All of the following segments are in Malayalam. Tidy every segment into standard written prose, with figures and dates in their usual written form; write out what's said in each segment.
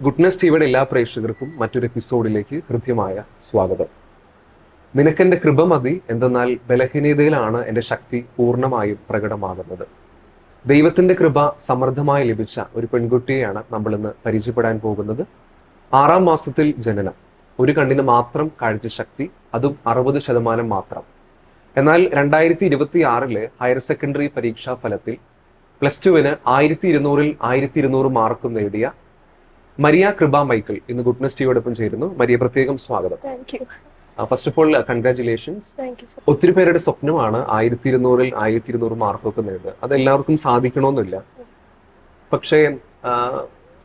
ഗുഡ്നസ് ടിവിയുടെ എല്ലാ പ്രേക്ഷകർക്കും മറ്റൊരു എപ്പിസോഡിലേക്ക് ഹൃദ്യമായ സ്വാഗതം. നിനക്കെന്റെ കൃപ മതി, എന്തെന്നാൽ ബലഹീനതയിലാണ് എൻ്റെ ശക്തി പൂർണ്ണമായും പ്രകടമാകുന്നത്. ദൈവത്തിന്റെ കൃപ സമൃദ്ധമായി ലഭിച്ച ഒരു പെൺകുട്ടിയെയാണ് നമ്മൾ ഇന്ന് പരിചയപ്പെടാൻ പോകുന്നത്. 6-ാം മാസത്തിൽ ജനനം, ഒരു കണ്ണിന് മാത്രം കാഴ്ചശക്തി, അതും 60% മാത്രം. എന്നാൽ 2026 ഹയർ സെക്കൻഡറി പരീക്ഷാ ഫലത്തിൽ +2-ന് 1200-ൽ 1200 മാർക്കും നേടിയ മരിയ കൃപ മൈക്കിൾ ഇന്ന് ഗുഡ്നസ് ടിവിയോടൊപ്പം ചേരുന്നു. മരിയ, പ്രത്യേകം സ്വാഗതം. First of all congratulations. ഒത്തിരി പേരുടെ സ്വപ്നമാണ് 1200-ൽ 1200 മാർക്കൊക്കെ നേടുക. അത് എല്ലാവർക്കും സാധിക്കണമെന്നില്ല, പക്ഷേ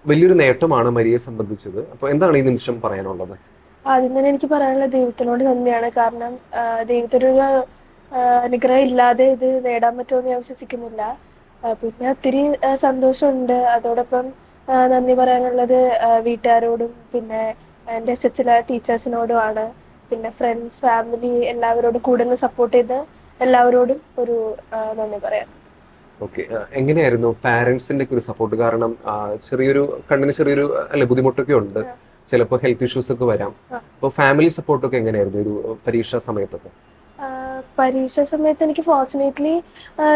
വലിയൊരു നേട്ടമാണ് മരിയയെ സംബന്ധിച്ചത്. അപ്പൊ എന്താണ് ഈ നിമിഷം പറയാനുള്ളത്? ആദ്യം തന്നെ എനിക്ക് പറയാനുള്ളത് ദൈവത്തിനോട് നന്ദിയാണ്. കാരണം ദൈവത്തിനൊരു അനുഗ്രഹം ഇല്ലാതെ ഇത് നേടാൻ പറ്റുമെന്ന് ഞാൻ വിശ്വസിക്കുന്നില്ല. പിന്നെ ഒത്തിരി സന്തോഷമുണ്ട്. അതോടൊപ്പം നന്ദി പറയാനുള്ളത് വീട്ടുകാരോടും പിന്നെ എൻ്റെ SHL ടീച്ചേഴ്സിനോടുമാണ്. പിന്നെ ഫ്രണ്ട്സ്, ഫാമിലി എല്ലാവരോടും കൂടെ നിന്ന് സപ്പോർട്ട് ചെയ്ത് എല്ലാവരോടും ഒരു നന്ദി പറയാം. ഓക്കെ, എങ്ങനെയായിരുന്നു പാരന്റ്സിന്റെ ഒരു സപ്പോർട്ട്? കാരണം ചെറിയൊരു കണ്ണിന് ചെറിയൊരു ബുദ്ധിമുട്ടൊക്കെ ഉണ്ട്, ചിലപ്പോൾ ഹെൽത്ത് ഇഷ്യൂസ് ഒക്കെ വരാം. അപ്പോൾ ഫാമിലി സപ്പോർട്ടൊക്കെ എങ്ങനെയായിരുന്നു ഒരു പരീക്ഷാ സമയത്തൊക്കെ? പരീക്ഷാ സമയത്ത് എനിക്ക് ഫോർച്ചുനേറ്റ്ലി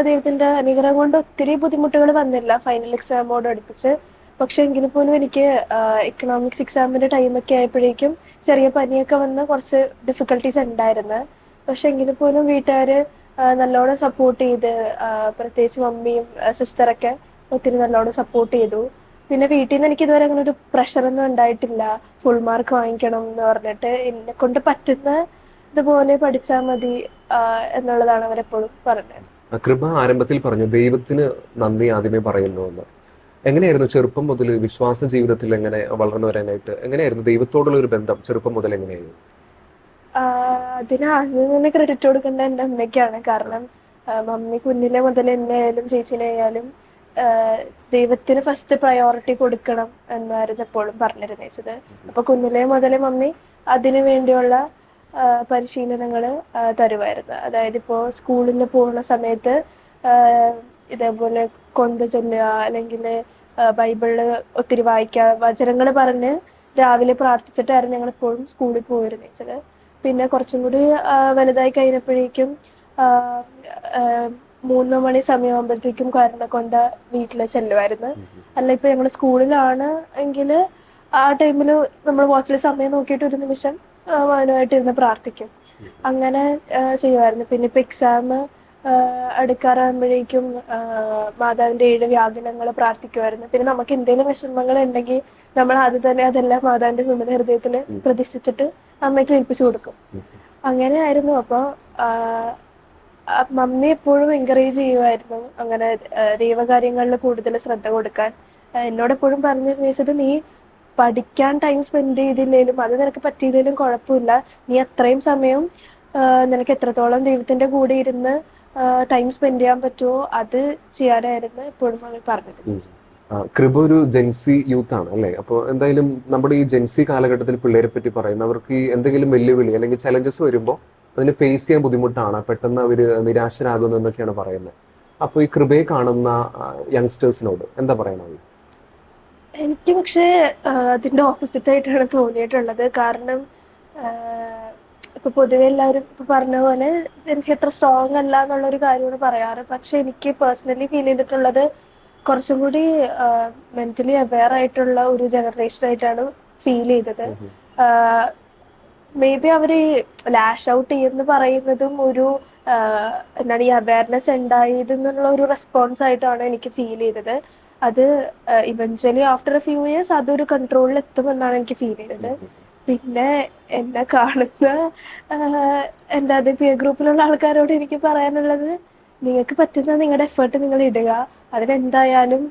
ദൈവത്തിൻ്റെ അനുഗ്രഹം കൊണ്ട് ഒത്തിരി ബുദ്ധിമുട്ടുകൾ വന്നില്ല ഫൈനൽ എക്സാമോട് അടുപ്പിച്ച്. പക്ഷെ എങ്കിൽ പോലും എനിക്ക് എക്കണോമിക്സ് എക്സാമിൻ്റെ ടൈമൊക്കെ ആയപ്പോഴേക്കും ചെറിയ പനിയൊക്കെ വന്ന് കുറച്ച് ഡിഫിക്കൽട്ടീസ് ഉണ്ടായിരുന്നു. പക്ഷെ എങ്കിൽ പോലും വീട്ടുകാർ നല്ലോണം സപ്പോർട്ട് ചെയ്ത്, പ്രത്യേകിച്ച് മമ്മിയും സിസ്റ്ററൊക്കെ ഒത്തിരി നല്ലോണം സപ്പോർട്ട് ചെയ്തു. പിന്നെ വീട്ടിൽ നിന്ന് എനിക്ക് ഇതുവരെ അങ്ങനെ ഒരു പ്രഷറൊന്നും ഉണ്ടായിട്ടില്ല, ഫുൾ മാർക്ക് വാങ്ങിക്കണം എന്ന് പറഞ്ഞിട്ട്. എന്നെ കൊണ്ട് പറ്റുന്ന ഇതുപോലെ പഠിച്ചാൽ മതി എന്നുള്ളതാണ് അവരെപ്പോഴും പറഞ്ഞത്. കൃപ ആരംഭത്തിൽ പറഞ്ഞു ദൈവത്തിന് നന്ദി ആദ്യമേ പറയുന്നു എന്ന്. എങ്ങനെയായിരുന്നു ചെറുപ്പം മുതൽ വിശ്വാസ ജീവിതത്തിൽ എങ്ങനെ വളർന്നു വരാനായിട്ട്? എങ്ങനെയായിരുന്നു ദൈവത്തോടുള്ള ഒരു ബന്ധം ചെറുപ്പം മുതൽ എങ്ങനെയായിരുന്നു? അതിന് ആദ്യം തന്നെ ക്രെഡിറ്റ് കൊടുക്കേണ്ട എൻ്റെ അമ്മയ്ക്കാണ്. കാരണം മമ്മി കുഞ്ഞിലെ മുതൽ എന്നെ ആയാലും ചേച്ചിനെ ആയാലും ദൈവത്തിന് ഫസ്റ്റ് പ്രയോറിറ്റി കൊടുക്കണം എന്നായിരുന്നു എപ്പോഴും പറഞ്ഞിരുന്നത്. അപ്പോൾ കുഞ്ഞിലെ മുതലേ മമ്മി അതിനു വേണ്ടിയുള്ള പരിശീലനങ്ങൾ തരുമായിരുന്നു. അതായത് ഇപ്പോൾ സ്കൂളിൽ പോകുന്ന സമയത്ത് ഇതേപോലെ കൊന്ത ചൊല്ലുക, അല്ലെങ്കിൽ ബൈബിളിൽ ഒത്തിരി വായിക്കുക, വചനങ്ങൾ പറഞ്ഞ് രാവിലെ പ്രാർത്ഥിച്ചിട്ടായിരുന്നു ഞങ്ങൾ എപ്പോഴും സ്കൂളിൽ പോയിരുന്നത്. പിന്നെ കുറച്ചും കൂടി വലുതായി കഴിഞ്ഞപ്പോഴേക്കും 3 മണി സമയമാകുമ്പോഴത്തേക്കും കൊന്ത വീട്ടിൽ ചെല്ലുമായിരുന്നു. അല്ല ഇപ്പോൾ ഞങ്ങൾ സ്കൂളിലാണ് എങ്കിൽ ആ ടൈമിൽ നമ്മൾ വാച്ചിൽ സമയം നോക്കിയിട്ട് ഒരു നിമിഷം മൗനമായിട്ടിരുന്ന് പ്രാർത്ഥിക്കും. അങ്ങനെ ചെയ്യുമായിരുന്നു. പിന്നെ ഇപ്പോൾ എക്സാം അടുക്കാറാകുമ്പോഴേക്കും മാതാവിൻ്റെ 7 വ്യാകുലങ്ങൾ പ്രാർത്ഥിക്കുമായിരുന്നു. പിന്നെ നമുക്ക് എന്തെങ്കിലും വിഷമങ്ങൾ ഉണ്ടെങ്കിൽ നമ്മൾ ആദ്യം തന്നെ അതെല്ലാം മാതാവിൻ്റെ വിമല ഹൃദയത്തിൽ പ്രതിഷ്ഠിച്ചിട്ട് അമ്മയ്ക്ക് ഏൽപ്പിച്ചു കൊടുക്കും. അങ്ങനെയായിരുന്നു. അപ്പോൾ മമ്മി എപ്പോഴും എൻകറേജ് ചെയ്യുമായിരുന്നു അങ്ങനെ ദൈവകാര്യങ്ങളിൽ കൂടുതൽ ശ്രദ്ധ കൊടുക്കാൻ. എന്നോടെപ്പോഴും പറഞ്ഞിരുന്നത്, നീ പഠിക്കാൻ ടൈം സ്പെൻഡ് ചെയ്തില്ലേലും അത് നിനക്ക് പറ്റിയില്ലെങ്കിലും കുഴപ്പമില്ല, നീ അത്രയും സമയം നിനക്ക് എത്രത്തോളം ദൈവത്തിൻ്റെ കൂടെ ഇരുന്ന് ടൈം സ്പെൻഡ് ചെയ്യാൻ പറ്റുമോ അത് ചെയ്യാനായിരുന്നു എപ്പോഴും മമ്മി പറഞ്ഞത്. കൃപ ഒരു ജെൻസി യൂത്ത് ആണ് അല്ലേ? അപ്പോൾ എന്തായാലും നമ്മുടെ ഈ ജെൻസി കാലഘട്ടത്തിൽ പിള്ളേരെ പറ്റി പറയുന്നവർക്ക് ഈ എന്തെങ്കിലും വെല്ലുവിളി അല്ലെങ്കിൽ ചലഞ്ചസ് വരുമ്പോൾ അതിന് ഫേസ് ചെയ്യാൻ ബുദ്ധിമുട്ടാണ്, പെട്ടെന്ന് അവർ നിരാശരാകുന്നു എന്നൊക്കെയാണ് പറയുന്നത്. അപ്പോൾ ഈ കൃപയെ കാണുന്ന യങ്സ്റ്റേഴ്സിനോട് എന്താ പറയണത്? എനിക്ക് പക്ഷേ അതിൻ്റെ ഓപ്പോസിറ്റായിട്ടാണ് തോന്നിയിട്ടുള്ളത്. കാരണം ഇപ്പോൾ പൊതുവെ എല്ലാവരും ഇപ്പോൾ പറഞ്ഞ പോലെ ജെൻസി അത്ര സ്ട്രോങ് അല്ല എന്നുള്ളൊരു കാര്യമാണ് പറയാറ്. പക്ഷെ എനിക്ക് പേഴ്സണലി ഫീൽ ചെയ്തിട്ടുള്ളത് കുറച്ചും കൂടി മെൻ്റലി അവെയർ ആയിട്ടുള്ള ഒരു ജനറേഷനായിട്ടാണ് ഫീൽ ചെയ്തത്. മേ ബി അവർ ലാഷ് ഔട്ട് ചെയ്യുമെന്ന് പറയുന്നതും ഒരു എന്താണ്, ഈ അവയർനെസ് ഉണ്ടായതെന്നുള്ള ഒരു റെസ്പോൺസ് ആയിട്ടാണ് എനിക്ക് ഫീൽ ചെയ്തത്. അത് eventually after A few years അതൊരു കൺട്രോളിൽ എത്തുമെന്നാണ് എനിക്ക് ഫീൽ ചെയ്തത്. പിന്നെ എന്നെ കാണുന്ന എൻ്റെ അതേ പിയർ ഗ്രൂപ്പിലുള്ള ആൾക്കാരോട് എനിക്ക് പറയാനുള്ളത്, നിങ്ങൾക്ക് പറ്റുന്ന നിങ്ങളുടെ എഫേർട്ട് നിങ്ങൾ ഇടുക, അതിനെന്തായാലും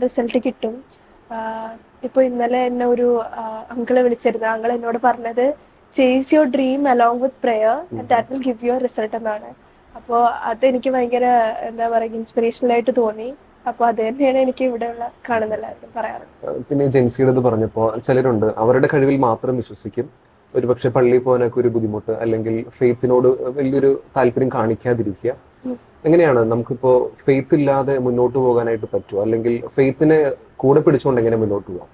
റിസൾട്ട് കിട്ടും. ഇപ്പോൾ ഇന്നലെ എന്നെ ഒരു അങ്കിള് വിളിച്ചിരുന്നു. അങ്കിൾ എന്നോട് പറഞ്ഞത്, chase your dream along with prayer and that will give your result എന്നാണ്. അപ്പോൾ അതെനിക്ക് ഭയങ്കര എന്താ പറയുക ഇൻസ്പിറേഷണലായിട്ട് തോന്നി. അപ്പോൾ അത് തന്നെയാണ് എനിക്ക് ഇവിടെയുള്ള കാണുന്ന എല്ലാവരും പറയാറുള്ളത്. പിന്നെ ജെൻസിയുടെ പറഞ്ഞപ്പോൾ ചിലരുണ്ട് അവരുടെ കഴിവിൽ മാത്രം വിശ്വസിക്കും, ഒരുപക്ഷെ പള്ളിയിൽ പോകാനൊക്കെ ഒരു ബുദ്ധിമുട്ട് അല്ലെങ്കിൽ ഫെയ്ത്തിനോട് വലിയൊരു താല്പര്യം കാണിക്കാതിരിക്കുക. എങ്ങനെയാണ് നമുക്കിപ്പോൾ ഫെയ്ത്ത് ഇല്ലാതെ മുന്നോട്ട് പോകാനായിട്ട് പറ്റുമോ? അല്ലെങ്കിൽ ഫെയ്ത്തിനെ കൂടെ പിടിച്ചുകൊണ്ട് എങ്ങനെ മുന്നോട്ട് പോകാം?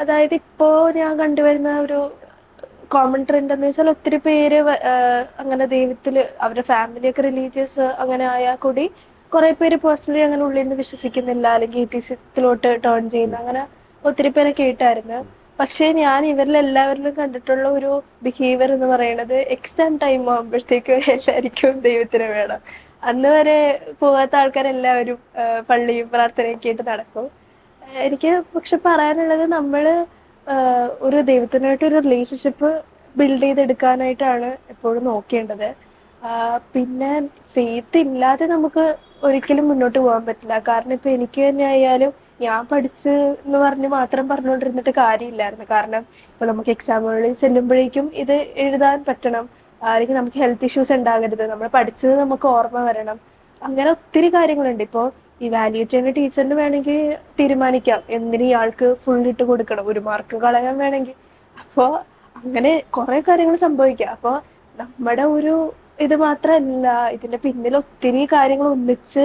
അതായത് ഇപ്പോൾ ഞാൻ കണ്ടുവരുന്ന ഒരു കോമൺ ട്രെൻഡ് എന്ന് വെച്ചാൽ ഒത്തിരി പേര് അങ്ങനെ ദൈവത്തിൽ അവരുടെ ഫാമിലിയൊക്കെ റിലീജിയസ് അങ്ങനെ ആയാൽ കൂടി കുറേ പേര് പേഴ്സണലി അങ്ങനെ ഉള്ളിൽ നിന്ന് വിശ്വസിക്കുന്നില്ല, അല്ലെങ്കിൽ എത്തിസത്തിലോട്ട് ടേൺ ചെയ്യുന്ന അങ്ങനെ ഒത്തിരി പേരെ കേട്ടായിരുന്നു. പക്ഷേ ഞാൻ ഇവരിലെല്ലാവരിലും കണ്ടിട്ടുള്ള ഒരു ബിഹേവിയർ എന്ന് പറയുന്നത് എക്സാം ടൈം ആകുമ്പോഴത്തേക്ക് എല്ലാവർക്കും ദൈവത്തിന് വേണം. അന്ന് വരെ പോകാത്ത ആൾക്കാരെല്ലാവരും പള്ളിയും പ്രാർത്ഥനയൊക്കെ ആയിട്ട് നടക്കും. എനിക്ക് പക്ഷെ പറയാനുള്ളത് നമ്മൾ ഒരു ദൈവത്തിനായിട്ടൊരു റിലേഷൻഷിപ്പ് ബിൽഡ് ചെയ്തെടുക്കാനായിട്ടാണ് എപ്പോഴും നോക്കേണ്ടത്. പിന്നെ ഫെയ്ത്ത് ഇല്ലാതെ നമുക്ക് ഒരിക്കലും മുന്നോട്ട് പോകാൻ പറ്റില്ല. കാരണം ഇപ്പം എനിക്ക് തന്നെ ആയാലും ഞാൻ പഠിച്ച് എന്ന് പറഞ്ഞ് മാത്രം പറഞ്ഞുകൊണ്ടിരുന്നിട്ട് കാര്യമില്ലായിരുന്നു. കാരണം ഇപ്പോൾ നമുക്ക് എക്സാമുകളിൽ ചെല്ലുമ്പോഴേക്കും ഇത് എഴുതാൻ പറ്റണം, അല്ലെങ്കിൽ നമുക്ക് ഹെൽത്ത് ഇഷ്യൂസ് ഉണ്ടാകരുത്, നമ്മൾ പഠിച്ചത് നമുക്ക് ഓർമ്മ വരണം. അങ്ങനെ ഒത്തിരി കാര്യങ്ങളുണ്ട്. ഇപ്പോൾ ഇവാലുവേറ്റ് ചെയ്യുന്ന ടീച്ചറിന് വേണമെങ്കിൽ തീരുമാനിക്കാം എന്തിന് ഇയാൾക്ക് ഫുൾ ഇട്ട് കൊടുക്കണം, ഒരു മാർക്ക് കളയാൻ വേണമെങ്കിൽ. അപ്പോൾ അങ്ങനെ കുറേ കാര്യങ്ങൾ സംഭവിക്കാം. അപ്പോൾ നമ്മുടെ ഒരു ഇത് മാത്രമല്ല, ഇതിൻ്റെ പിന്നിൽ ഒത്തിരി കാര്യങ്ങൾ ഒന്നിച്ച്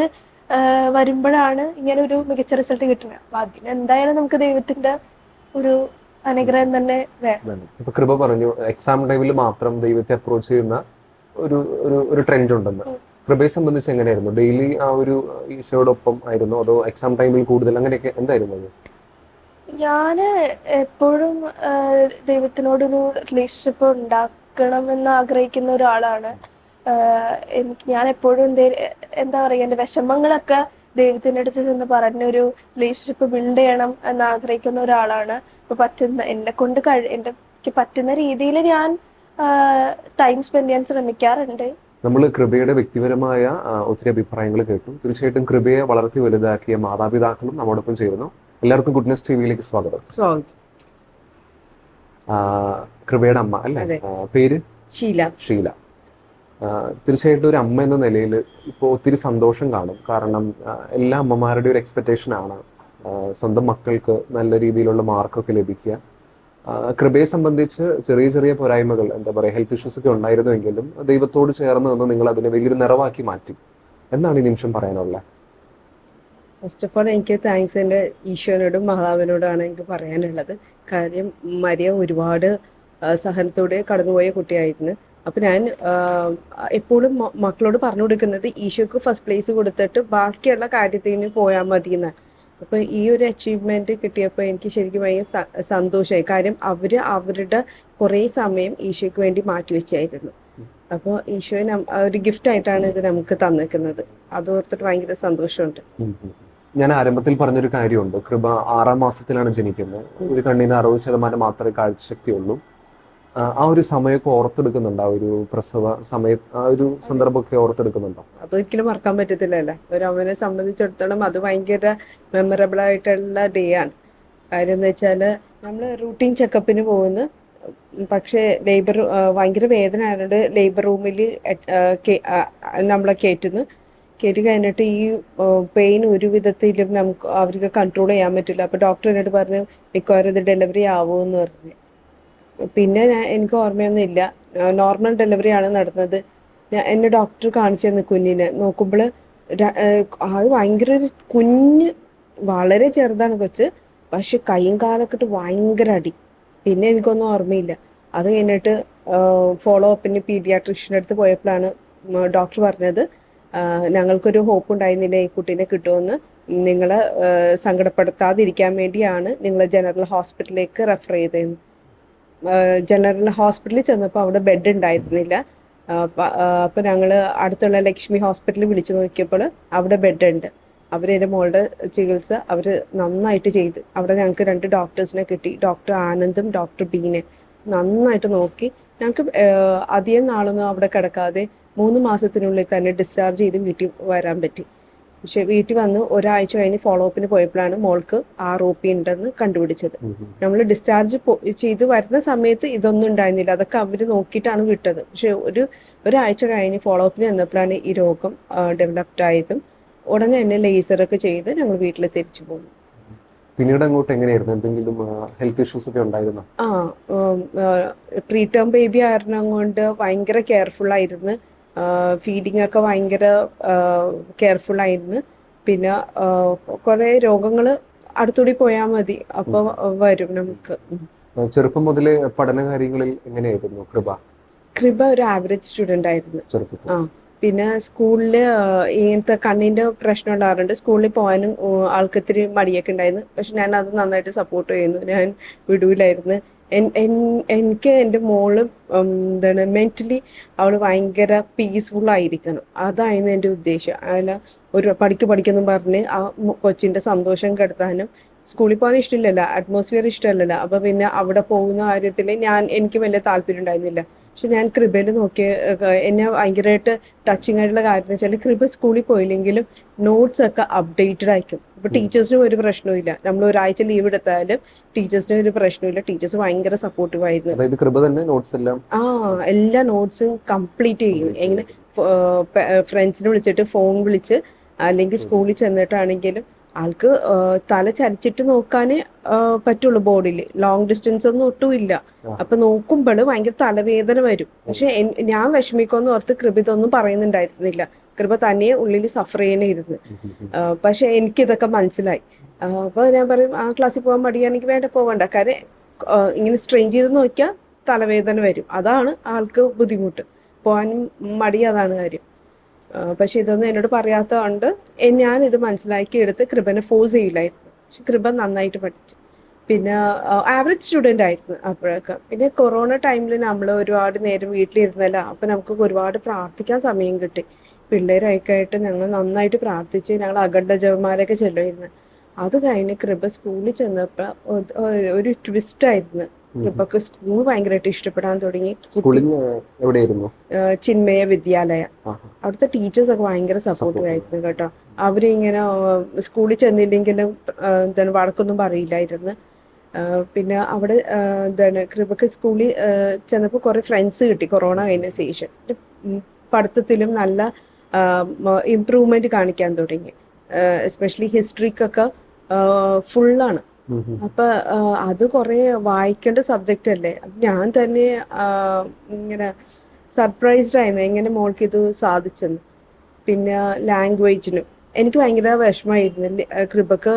വരുമ്പോഴാണ് ഇങ്ങനെ ഒരു മികച്ച റിസൾട്ട് കിട്ടുന്നത്. അപ്പം അതിനെന്തായാലും നമുക്ക് ദൈവത്തിൻ്റെ ഒരു അനുഗ്രഹം തന്നെ വേണം. ഇപ്പൊ കൃപ പറഞ്ഞു എക്സാം ടൈമിൽ മാത്രം ദൈവത്തെ അപ്രോച്ച് ചെയ്യുന്ന ഒരു ഒരു ട്രെൻഡ് ഉണ്ടെന്ന്. കൃപയെ സംബന്ധിച്ച് എങ്ങനെയായിരുന്നു? ഡെയിലി ആ ഒരു ഈശോയോടൊപ്പം ആയിരുന്നു അതോ എക്സാം ടൈമിൽ കൂടുതൽ, അങ്ങനെയൊക്കെ എന്തായിരുന്നു അത്? ഞാൻ എപ്പോഴും ദൈവത്തിനോടൊരു റിലേഷൻഷിപ്പ് ഉണ്ടാക്കണമെന്ന് ആഗ്രഹിക്കുന്ന ഒരാളാണ്. ഞാൻ എപ്പോഴും എന്താ പറയുക, എൻ്റെ വിഷമങ്ങളൊക്കെ ദൈവത്തിൻ്റെ അടുത്ത് ചെന്ന് പറഞ്ഞൊരു റിലേഷൻഷിപ്പ് ബിൽഡ് ചെയ്യണം എന്ന് ആഗ്രഹിക്കുന്ന ഒരാളാണ്. ഇപ്പോൾ എനിക്ക് പറ്റുന്ന രീതിയിൽ ഞാൻ ടൈം സ്പെൻഡ് ചെയ്യാൻ ശ്രമിക്കാറുണ്ട്. നമ്മൾ കൃപയുടെ വ്യക്തിപരമായ ഒത്തിരി അഭിപ്രായങ്ങൾ കേട്ടു. തീർച്ചയായിട്ടും കൃപയെ വളർത്തി വലുതാക്കിയ മാതാപിതാക്കളും നമ്മോടൊപ്പം ചേരുന്നു. എല്ലാവർക്കും ഗുഡ്നസ് ടിവിയിലേക്ക് സ്വാഗതം. കൃപയുടെ അമ്മ അല്ലേ, പേര് ഷീല. തീർച്ചയായിട്ടും ഒരു അമ്മ എന്ന നിലയിൽ ഇപ്പോൾ ഒത്തിരി സന്തോഷം കാണും. കാരണം എല്ലാ അമ്മമാരുടെ ഒരു എക്സ്പെക്റ്റേഷൻ ആണ് സ്വന്തം മക്കൾക്ക് നല്ല രീതിയിലുള്ള മാർക്കൊക്കെ ലഭിക്കുക. കൃപയെ സംബന്ധിച്ച് ചെറിയ ചെറിയ പോരായ്മകൾ, എന്താ പറയുക, ഹെൽത്ത് ഇഷ്യൂസ് ഒക്കെ ഉണ്ടായിരുന്നുവെങ്കിലും ദൈവത്തോട് ചേർന്ന് നിന്ന് നിങ്ങൾ അതിനെ വലിയൊരു നിറവാക്കി മാറ്റി. എന്താണ് ഈ നിമിഷം പറയാനുള്ളത്? ഫസ്റ്റ് ഓഫ് ഓൾ എനിക്ക് താങ്ക്സ് എൻ്റെ ഈശോനോടും മാതാവിനോടാണ് എനിക്ക് പറയാനുള്ളത്. കാര്യം മരിയ ഒരുപാട് സഹനത്തോടെ കടന്നുപോയ കുട്ടിയായിരുന്നു. അപ്പം ഞാൻ എപ്പോഴും മക്കളോട് പറഞ്ഞു കൊടുക്കുന്നത് ഈശോക്ക് ഫസ്റ്റ് പ്ലേസ് കൊടുത്തിട്ട് ബാക്കിയുള്ള കാര്യത്തിന് പോയാൽ മതി എന്നാണ്. അപ്പോൾ ഈ ഒരു അച്ചീവ്മെൻറ്റ് കിട്ടിയപ്പോൾ എനിക്ക് ശരിക്കും ഭയങ്കര സന്തോഷമായി. കാര്യം അവരുടെ കുറേ സമയം ഈശോയ്ക്ക് വേണ്ടി മാറ്റിവെച്ചായിരുന്നു. അപ്പോൾ ഈശോയെ ഒരു ഗിഫ്റ്റായിട്ടാണ് ഇത് നമുക്ക് തന്നിരിക്കുന്നത്. അതോർത്തിട്ട് ഭയങ്കര സന്തോഷമുണ്ട്. ഞാൻ ആരംഭത്തിൽ പറഞ്ഞൊരു കാര്യമുണ്ട്, കൃപ 6-ാം മാസത്തിലാണ് ജനിക്കുന്നത്. ഒരു കണ്ണിന് 60% മാത്രമേ കാഴ്ചശക്തിയുള്ളൂ. ആ ഒരു സമയമൊക്കെ ഓർത്തെടുക്കുന്നുണ്ടോ? ആ ഒരു പ്രസവ സമയത്ത് ആ ഒരു സന്ദർഭമൊക്കെ ഓർത്തെടുക്കുന്നുണ്ടോ? അതൊരിക്കലും മറക്കാൻ പറ്റത്തില്ലല്ലോ. ഒരു അമ്മനെ സംബന്ധിച്ചിടത്തോളം അത് ഭയങ്കര മെമ്മറബിൾ ആയിട്ടുള്ള ഡേ ആണ്. കാര്യം എന്ന് വെച്ചാൽ നമ്മൾ റൂട്ടീൻ ചെക്കപ്പിന് പോകുന്നു. പക്ഷേ ഭയങ്കര വേദന ആയതുകൊണ്ട് ലേബർ റൂമിൽ നമ്മളെ കയറ്റി കഴിഞ്ഞിട്ട് ഈ പെയിൻ ഒരു വിധത്തിലും അവർക്ക് കൺട്രോൾ ചെയ്യാൻ പറ്റില്ല. അപ്പോൾ ഡോക്ടർ എന്നോട് പറഞ്ഞു മിക്കവാറും ഇത് ഡെലിവറി ആവുമെന്ന് പറഞ്ഞു. പിന്നെ എനിക്ക് ഓർമ്മയൊന്നും ഇല്ല, നോർമൽ ഡെലിവറി ആണ് നടന്നത്. എന്നെ ഡോക്ടർ കാണിച്ചു തന്നു കുഞ്ഞിനെ. നോക്കുമ്പോൾ അത് ഭയങ്കര ഒരു കുഞ്ഞ്, വളരെ ചെറുതാണ് കൊച്ച്, പക്ഷെ കൈയും കാലൊക്കെ ഇട്ട് ഭയങ്കര അടി. പിന്നെ എനിക്കൊന്നും ഓർമ്മയില്ല. അത് കഴിഞ്ഞിട്ട് ഫോളോ അപ്പിന് പീഡിയാട്രിഷ്യൻ്റെ അടുത്ത് പോയപ്പോഴാണ് ഡോക്ടർ പറഞ്ഞത് ഞങ്ങൾക്കൊരു ഹോപ്പ് ഉണ്ടായിരുന്നില്ല ഈ കുട്ടീനെ കിട്ടുമെന്ന്. നിങ്ങളെ സങ്കടപ്പെടുത്താതിരിക്കാൻ വേണ്ടിയാണ് നിങ്ങളെ ജനറൽ ഹോസ്പിറ്റലിലേക്ക് റെഫർ ചെയ്തതെന്ന്. ജനറൽ ഹോസ്പിറ്റലിൽ ചെന്നപ്പോൾ അവിടെ ബെഡ് ഉണ്ടായിരുന്നില്ല. അപ്പോൾ ഞങ്ങൾ അടുത്തുള്ള ലക്ഷ്മി ഹോസ്പിറ്റലിൽ വിളിച്ചു നോക്കിയപ്പോൾ അവിടെ ബെഡ് ഉണ്ട്. എൻ്റെ മോളുടെ ചികിത്സ അവർ നന്നായിട്ട് ചെയ്ത്. അവിടെ ഞങ്ങൾക്ക് 2 ഡോക്ടേഴ്സിനെ കിട്ടി, ഡോക്ടർ ആനന്ദും ഡോക്ടർ ബീനെ. നന്നായിട്ട് നോക്കി. ഞങ്ങൾക്ക് അധികം നാളൊന്നും അവിടെ കിടക്കാതെ 3 മാസത്തിനുള്ളിൽ തന്നെ ഡിസ്ചാർജ് ചെയ്ത് വീട്ടിൽ വരാൻ പറ്റി. പക്ഷെ വീട്ടിൽ വന്ന് ഒരാഴ്ച കഴിഞ്ഞ് ഫോളോ അപ്പിന് പോയപ്പോഴാണ് മോൾക്ക് ROP ഉണ്ടെന്ന് കണ്ടുപിടിച്ചത്. നമ്മൾ ഡിസ്ചാർജ് ചെയ്ത് വരുന്ന സമയത്ത് ഇതൊന്നും ഉണ്ടായിരുന്നില്ല, അതൊക്കെ അവർ നോക്കിയിട്ടാണ് വിട്ടത്. പക്ഷെ ഒരാഴ്ച കഴിഞ്ഞ് ഫോളോ അപ്പിന് വന്നപ്പോഴാണ് ഈ രോഗം ഡെവലപ്ഡ് ആയതും ഉടനെ തന്നെ ലേസറൊക്കെ ചെയ്ത് ഞങ്ങൾ വീട്ടിൽ തിരിച്ചു പോകുന്നു. പിന്നീട് അങ്ങോട്ട് എങ്ങനെയായിരുന്നു? എന്തെങ്കിലും ഹെൽത്ത് ഇഷ്യൂസ് ഒക്കെ ഉണ്ടായിരുന്നോ? പ്രീ ടേം ബേബി ആയിരുന്നു കൊണ്ട് ഭയങ്കര കെയർഫുള്ളായിരുന്നു. ഫീഡിങ് ഒക്കെ ഭയങ്കര കെയർഫുള്ളായിരുന്നു. പിന്നെ കുറേ രോഗങ്ങൾ അടുത്തൂടി പോയാൽ മതി, അപ്പോൾ വരും നമുക്ക്. ചെറുപ്പം മുതലേ പഠന കാര്യങ്ങളിൽ എങ്ങനെയായിരുന്നു കൃപ? കൃപ ഒരു ആവറേജ് സ്റ്റുഡൻ്റ് ആയിരുന്നു. ചെറുപ്പത്തിൽ ആ പിന്നെ സ്കൂളിൽ ഇങ്ങനത്തെ കണ്ണിൻ്റെ പ്രശ്നം ഉണ്ടാകാറുണ്ട്. സ്കൂളിൽ പോകാനും ആൾക്ക് ഇത്തിരി മടിയൊക്കെ ഉണ്ടായിരുന്നു. പക്ഷെ ഞാൻ അത് നന്നായിട്ട് സപ്പോർട്ട് ചെയ്യുന്നു, ഞാൻ വിടൂലായിരുന്നു. എനിക്ക് എൻ്റെ മോള് എന്താണ് മെൻ്റലി അവൾ ഭയങ്കര പീസ്ഫുൾ ആയിരിക്കണം, അതായിരുന്നു എൻ്റെ ഉദ്ദേശം. അല്ല ഒരു പഠിക്കെന്നും പറഞ്ഞ് ആ കൊച്ചിൻ്റെ സന്തോഷം കെടുത്താനും. സ്കൂളിൽ പോകാൻ ഇഷ്ടമില്ലല്ലോ, അറ്റ്മോസ്ഫിയർ ഇഷ്ടമല്ലല്ലോ. അപ്പോൾ പിന്നെ അവിടെ പോകുന്ന കാര്യത്തിൽ എനിക്ക് വലിയ താല്പര്യം ഉണ്ടായിരുന്നില്ല. പക്ഷെ ഞാൻ കൃപയിൽ നോക്കിയ എന്നെ ഭയങ്കരമായിട്ട് ടച്ചിങ് ആയിട്ടുള്ള കാര്യം എന്ന് വെച്ചാൽ, കൃപ സ്കൂളിൽ പോയില്ലെങ്കിലും നോട്ട്സ് ഒക്കെ അപ്ഡേറ്റഡ് ആയിരിക്കും. അപ്പോൾ ടീച്ചേഴ്സിനും ഒരു പ്രശ്നമില്ല, നമ്മൾ ഒരാഴ്ച ലീവ് എടുത്താലും ടീച്ചേഴ്സിനും ഒരു പ്രശ്നമില്ല. ടീച്ചേഴ്സ് ഭയങ്കര സപ്പോർട്ടീവ് ആയിരുന്നു. അതായത് കൃപ തന്നെ നോട്ട്സ് എല്ലാം എല്ലാ നോട്ട്സും കംപ്ലീറ്റ് ചെയ്യും. എങ്ങനെ ഫ്രണ്ട്സിനെ വിളിച്ചിട്ട്, ഫോൺ വിളിച്ച്, അല്ലെങ്കിൽ സ്കൂളിൽ ചെന്നിട്ടാണെങ്കിലും ആൾക്ക് തല ചരിച്ചിട്ട് നോക്കാനേ പറ്റുള്ളൂ. ബോർഡിൽ ലോങ് ഡിസ്റ്റൻസ് ഒന്നും ഒട്ടുമില്ല. അപ്പൊ നോക്കുമ്പോൾ ഭയങ്കര തലവേദന വരും. പക്ഷെ ഞാൻ വിഷമിക്കുമെന്ന് ഓർത്ത് കൃപ ഇതൊന്നും പറയുന്നുണ്ടായിരുന്നില്ല. കൃപ തന്നെ ഉള്ളിൽ സഫർ ചെയ്യണമായിരുന്നു. പക്ഷെ എനിക്കിതൊക്കെ മനസ്സിലായി. അപ്പോൾ ഞാൻ പറയും, ആ ക്ലാസ്സിൽ പോകാൻ മടിയാണെങ്കിൽ വേണ്ട, പോകണ്ട. കാര്യം ഇങ്ങനെ സ്ട്രെയിൻ ചെയ്ത് നോക്കിയാൽ തലവേദന വരും, അതാണ് ആൾക്ക് ബുദ്ധിമുട്ട്. പോകാനും മടി, അതാണ് കാര്യം. പക്ഷെ ഇതൊന്നും എന്നോട് പറയാത്തതുകൊണ്ട് ഞാനിത് മനസ്സിലാക്കി എടുത്ത് കൃപനെ ഫോഴ്സ് ചെയ്യില്ലായിരുന്നു. പക്ഷെ കൃപ നന്നായിട്ട് പഠിച്ചു. പിന്നെ ആവറേജ് സ്റ്റുഡൻ്റ് ആയിരുന്നു അപ്പോഴൊക്കെ. പിന്നെ കൊറോണ ടൈമിൽ നമ്മൾ ഒരുപാട് നേരം വീട്ടിലിരുന്നല്ല, അപ്പം നമുക്ക് ഒരുപാട് പ്രാർത്ഥിക്കാൻ സമയം കിട്ടി. പിള്ളേരൊക്കെ ആയിട്ട് ഞങ്ങൾ നന്നായിട്ട് പ്രാർത്ഥിച്ച്, ഞങ്ങൾ അഖണ്ഡ ജപമാലയൊക്കെ ചെല്ലുമായിരുന്നു. അത് കഴിഞ്ഞ് കൃപ സ്കൂളിൽ ചെന്നപ്പോൾ ഒരു ട്വിസ്റ്റായിരുന്നു. കൃപക്ക് സ്കൂൾ ഭയങ്കരമായിട്ട് ഇഷ്ടപ്പെടാൻ തുടങ്ങി. എവിടെയായിരുന്നു? ചിന്മയ വിദ്യാലയ. അവിടുത്തെ ടീച്ചേഴ്സ് ഒക്കെ ഭയങ്കര സപ്പോർട്ടീവ് ആയിരുന്നു കേട്ടോ. അവരിങ്ങനെ സ്കൂളിൽ ചെന്നില്ലെങ്കിലും എന്താണ് വഴക്കൊന്നും പറയില്ലായിരുന്നു. പിന്നെ അവിടെ എന്താണ് കൃപക്ക് സ്കൂളിൽ ചെന്നപ്പോൾ കുറേ ഫ്രണ്ട്സ് കിട്ടി കൊറോണ കഴിഞ്ഞ ശേഷം. പഠിത്തത്തിലും നല്ല ഇമ്പ്രൂവ്മെന്റ് കാണിക്കാൻ തുടങ്ങി. എസ്പെഷ്യലി ഹിസ്റ്ററിക്കൊക്കെ ഫുള്ളാണ്. അപ്പൊ അത് കുറേ വായിക്കേണ്ട സബ്ജക്റ്റ് അല്ലേ. ഞാൻ തന്നെ ഇങ്ങനെ സർപ്രൈസ്ഡ് ആയിരുന്നു എങ്ങനെ മോൾക്ക് ഇത് സാധിച്ചെന്ന്. പിന്നെ ലാംഗ്വേജിനും എനിക്ക് ഭയങ്കര വിഷമമായിരുന്നു. കൃപക്ക്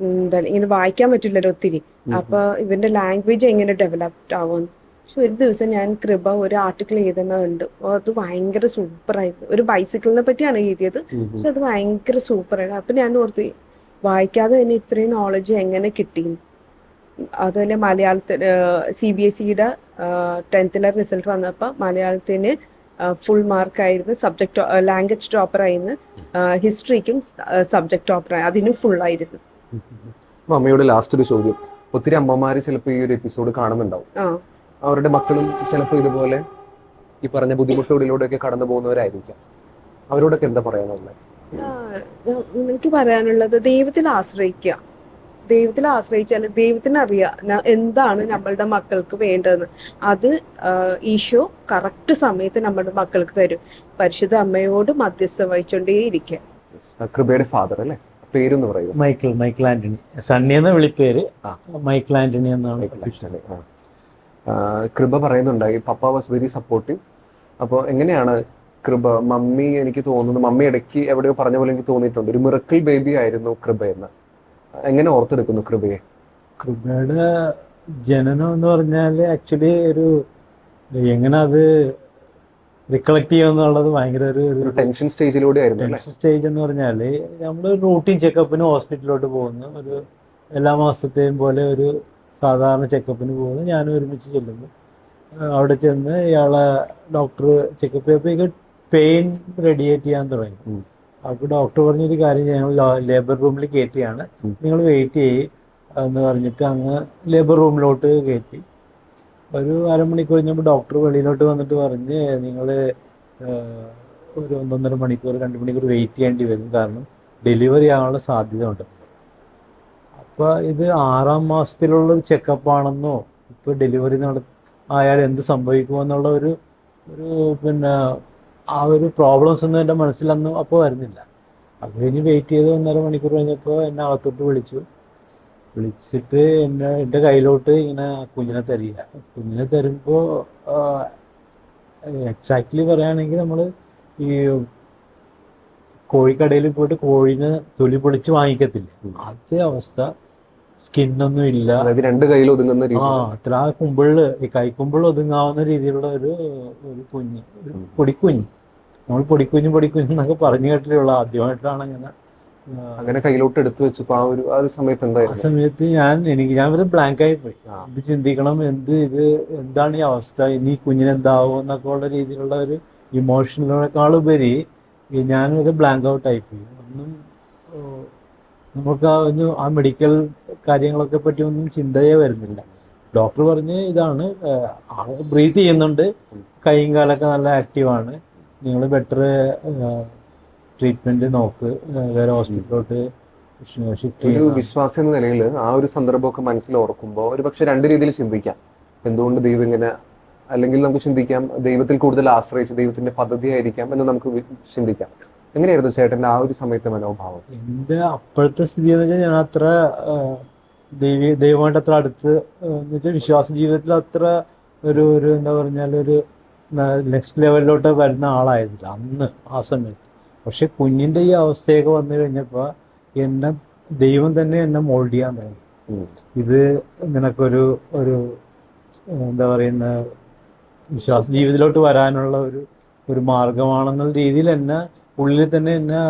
എന്താണ് ഇങ്ങനെ വായിക്കാൻ പറ്റില്ലല്ലോ ഒത്തിരി. അപ്പൊ ഇവന്റെ ലാംഗ്വേജ് എങ്ങനെ ഡെവലപ്ഡ് ആവുമെന്ന്. പക്ഷെ ഒരു ദിവസം ഞാൻ കൃപ ഒരു ആർട്ടിക്കിൾ എഴുതുന്നുണ്ട്, അത് ഭയങ്കര സൂപ്പറായിരുന്നു. ഒരു ബൈസിക്കിളിനെ പറ്റിയാണ് എഴുതിയത്, പക്ഷെ അത് ഭയങ്കര സൂപ്പറായിരുന്നു. അപ്പൊ ഞാൻ ഓർത്ത്, വായിക്കാതെ തന്നെ ഇത്രയും നോളജ് എങ്ങനെ കിട്ടിയെന്ന്. അതുപോലെ മലയാളത്തിൽ CBSEയുടെ 10th റിസൾട്ട് വന്നപ്പോൾ മലയാളത്തിന് ഫുൾ മാർക്കായിരുന്നു. സബ്ജക്റ്റ് ലാംഗ്വേജ് ടോപ്പറായിരുന്നു. ഹിസ്റ്ററിക്കും സബ്ജക്ട് ടോപ്പറായി, അതിനും ഫുള്ളായിരുന്നു. അമ്മയോട് ലാസ്റ്റ് ഒരു ചോദ്യം. ഒത്തിരി അമ്മമാര് ചിലപ്പോൾ ഈ ഒരു എപ്പിസോഡ് കാണുന്നുണ്ടാവും. അവരുടെ മക്കളും ചിലപ്പോൾ ഇതുപോലെ ഈ പറഞ്ഞ ബുദ്ധിമുട്ടുകളിലൂടെയൊക്കെ കടന്നു പോകുന്നവരായിരിക്കാം. അവരോടൊക്കെ എന്താ പറയാനുള്ളത്? എനിക്ക് പറയാനുള്ളത്, ദൈവത്തിൽ ആശ്രയിക്കുക. ദൈവത്തിൽ ആശ്രയിച്ചാൽ ദൈവത്തിനറിയാം എന്താണ് നമ്മളുടെ മക്കൾക്ക് വേണ്ടതെന്ന്. അത് ഈശോ കറക്റ്റ് സമയത്ത് നമ്മളുടെ മക്കൾക്ക് തരും. പരിശുദ്ധ അമ്മയോട് മധ്യസ്ഥ വഹിച്ചുകൊണ്ടേയിരിക്കുക. കൃപയുടെ ഫാദർ അല്ലേ, പേരെന്ന് പറയുക? മൈക്കിൾ ആന്റണി. സണ്ണി എന്ന വിളിപ്പേര് മൈക്കിൾ ആന്റണി എന്നാണ്. കൃപ പറയുന്നുണ്ടായി പപ്പ വാസ് വെരി സപ്പോർട്ടീവ്. അപ്പോൾ എങ്ങനെയാണ് കൃപ? മമ്മി, എനിക്ക് തോന്നുന്നു മമ്മി ഇടയ്ക്ക് എവിടെയോ പറഞ്ഞ പോലെ എനിക്ക് തോന്നിയിട്ടുണ്ട്, ഒരു മിറക്കിൾ ബേബി ആയിരുന്നു കൃപ എന്ന്. എങ്ങനെ ഓർത്തെടുക്കുന്നു കൃപയെ? കൃപയുടെ ജനനം എന്ന് പറഞ്ഞാൽ ആക്ച്വലി ഒരു എങ്ങനെ അത് റിക്കളക്ട് ചെയ്യുമെന്നുള്ളത് ഭയങ്കര ഒരു ടെൻഷൻ സ്റ്റേജിലൂടെ ആയിരുന്നു. ടെൻഷൻ സ്റ്റേജ് എന്ന് പറഞ്ഞാൽ നമ്മൾ റൂട്ടീൻ ചെക്കപ്പിന് ഹോസ്പിറ്റലിലോട്ട് പോകുന്നു. ഒരു എല്ലാ മാസത്തെയും പോലെ ഒരു സാധാരണ ചെക്കപ്പിന് പോകുന്നു. ഞാനും ഒരുമിച്ച് ചെല്ലുന്നു. അവിടെ ചെന്ന് ഇയാളെ ഡോക്ടർ ചെക്കപ്പ് ചെയ്തപ്പോൾ പെയിൻ റേഡിയേറ്റ് ചെയ്യാൻ തുടങ്ങി. അപ്പോൾ ഡോക്ടർ പറഞ്ഞൊരു കാര്യം, ഞങ്ങൾ ലേബർ റൂമിൽ കയറ്റിയാണ്, നിങ്ങൾ വെയിറ്റ് ചെയ്യ് എന്ന് പറഞ്ഞിട്ട് അങ്ങ് ലേബർ റൂമിലോട്ട് കയറ്റി. ഒരു അരമണിക്കൂർ കഴിഞ്ഞപ്പോൾ ഡോക്ടർ വെളിയിലോട്ട് വന്നിട്ട് പറഞ്ഞ്, നിങ്ങൾ ഒരു 1.5 മണിക്കൂർ 2 മണിക്കൂർ വെയിറ്റ് ചെയ്യേണ്ടി വരും, കാരണം ഡെലിവറി ആകാനുള്ള സാധ്യത ഉണ്ട്. അപ്പോൾ ഇത് 6ാം മാസത്തിലുള്ളൊരു ചെക്കപ്പാണെന്നോ ഇപ്പോൾ ഡെലിവറി ആയാൽ എന്ത് സംഭവിക്കുമെന്നുള്ള ഒരു പിന്നെ ആ ഒരു പ്രോബ്ലംസ് ഒന്നും എൻ്റെ മനസ്സിലൊന്നും അപ്പോൾ വരുന്നില്ല. അത് കഴിഞ്ഞ് വെയിറ്റ് ചെയ്ത് 1.5 മണിക്കൂർ കഴിഞ്ഞപ്പോൾ എന്നെ അകത്തോട്ട് വിളിച്ചിട്ട് എൻ്റെ കയ്യിലോട്ട് ഇങ്ങനെ കുഞ്ഞിനെ തരിക. കുഞ്ഞിനെ തരുമ്പോൾ എക്സാക്ട്ലി പറയുകയാണെങ്കിൽ നമ്മൾ ഈ കോഴിക്കടയിൽ പോയിട്ട് കോഴിനെ തൊലി പൊളിച്ച് വാങ്ങിക്കത്തില്ല, അതേ അവസ്ഥ. സ്കിന്നൊന്നും ഇല്ല, അതായത് രണ്ട് കയ്യിൽ ഒതുങ്ങുന്ന ആ രീതി. അത്ര ആ കുമ്പിളില് ഈ കൈക്കുമ്പിൾ ഒതുങ്ങാവുന്ന രീതിയിലുള്ള ഒരു ഒരു കുഞ്ഞ്, ഒരു പൊടിക്കുഞ്ഞ്. നമ്മൾ പൊടിക്കുഞ്ഞ് എന്നൊക്കെ പറഞ്ഞു കേട്ടിട്ടുള്ള, ആദ്യമായിട്ടാണ് അങ്ങനെ. അങ്ങനെ കയ്യിലോട്ട് എടുത്തു വെച്ചപ്പോ ആ ഒരു സമയത്ത് ആ എന്തായിരുന്നു? സമയത്ത് ഞാൻ ഒരു ബ്ലാങ്ക് ആയി പോയി. ആ. ഇത് ചിന്തിക്കണം, എന്താണ് ഈ അവസ്ഥ, ഇനി കുഞ്ഞിന് എന്താവും എന്നൊക്കെ ഉള്ള രീതിയിലുള്ള ഒരു ഇമോഷണലിനേക്കാളുപരി ഞാനത് ബ്ലാങ്ക് ഔട്ട് ആയിപ്പോയി. ഒന്നും നമുക്ക് ആ മെഡിക്കൽ കാര്യങ്ങളൊക്കെ പറ്റി ഒന്നും ചിന്തയേ വരുന്നില്ല. ഡോക്ടർ പറഞ്ഞ് ഇതാണ്, ബ്രീത്ത് ചെയ്യുന്നുണ്ട്, കൈയും കാലൊക്കെ നല്ല ആക്റ്റീവാണ്, നിങ്ങൾ ബെറ്റർ ട്രീറ്റ്മെൻറ്റ് നോക്ക്, വേറെ ഹോസ്പിറ്റലിലോട്ട് ഷിഫ്റ്റ് ഒരു ചെയ്യുന്ന. വിശ്വാസി എന്ന നിലയിൽ ആ ഒരു സന്ദർഭമൊക്കെ മനസ്സിൽ ഓർക്കുമ്പോൾ ഒരു പക്ഷെ രണ്ട് രീതിയിൽ ചിന്തിക്കാം. എന്തുകൊണ്ട് ദൈവം ഇങ്ങനെ, അല്ലെങ്കിൽ നമുക്ക് ചിന്തിക്കാം ദൈവത്തിൽ കൂടുതൽ ആശ്രയിച്ച് ദൈവത്തിന്റെ പദ്ധതി ആയിരിക്കാം എന്ന് നമുക്ക് ചിന്തിക്കാം. എങ്ങനെയായിരുന്നു ചേട്ടൻ്റെ ആ ഒരു സമയത്തെ മനോഭാവം? എൻ്റെ അപ്പോഴത്തെ സ്ഥിതി എന്ന് വെച്ചാൽ ഞാൻ അത്ര ദൈവമായിട്ട് അത്ര അടുത്ത്, എന്ന് വെച്ചാൽ വിശ്വാസ ജീവിതത്തിൽ അത്ര ഒരു എന്താ പറഞ്ഞാൽ ഒരു നെക്സ്റ്റ് ലെവലിലോട്ട് വരുന്ന ആളായിരുന്നില്ല അന്ന് ആ സമയത്ത്. പക്ഷെ കുഞ്ഞിൻ്റെ ഈ അവസ്ഥയൊക്കെ വന്നു കഴിഞ്ഞപ്പോൾ എന്നെ ദൈവം തന്നെ എന്നെ മോൾഡ് ചെയ്യാൻ തുടങ്ങി. ഇത് നിനക്കൊരു എന്താ പറയുന്ന വിശ്വാസ ജീവിതത്തിലോട്ട് വരാനുള്ള ഒരു മാർഗമാണെന്നുള്ള രീതിയിൽ എന്നെ ഉള്ളിൽ തന്നെ എന്നെ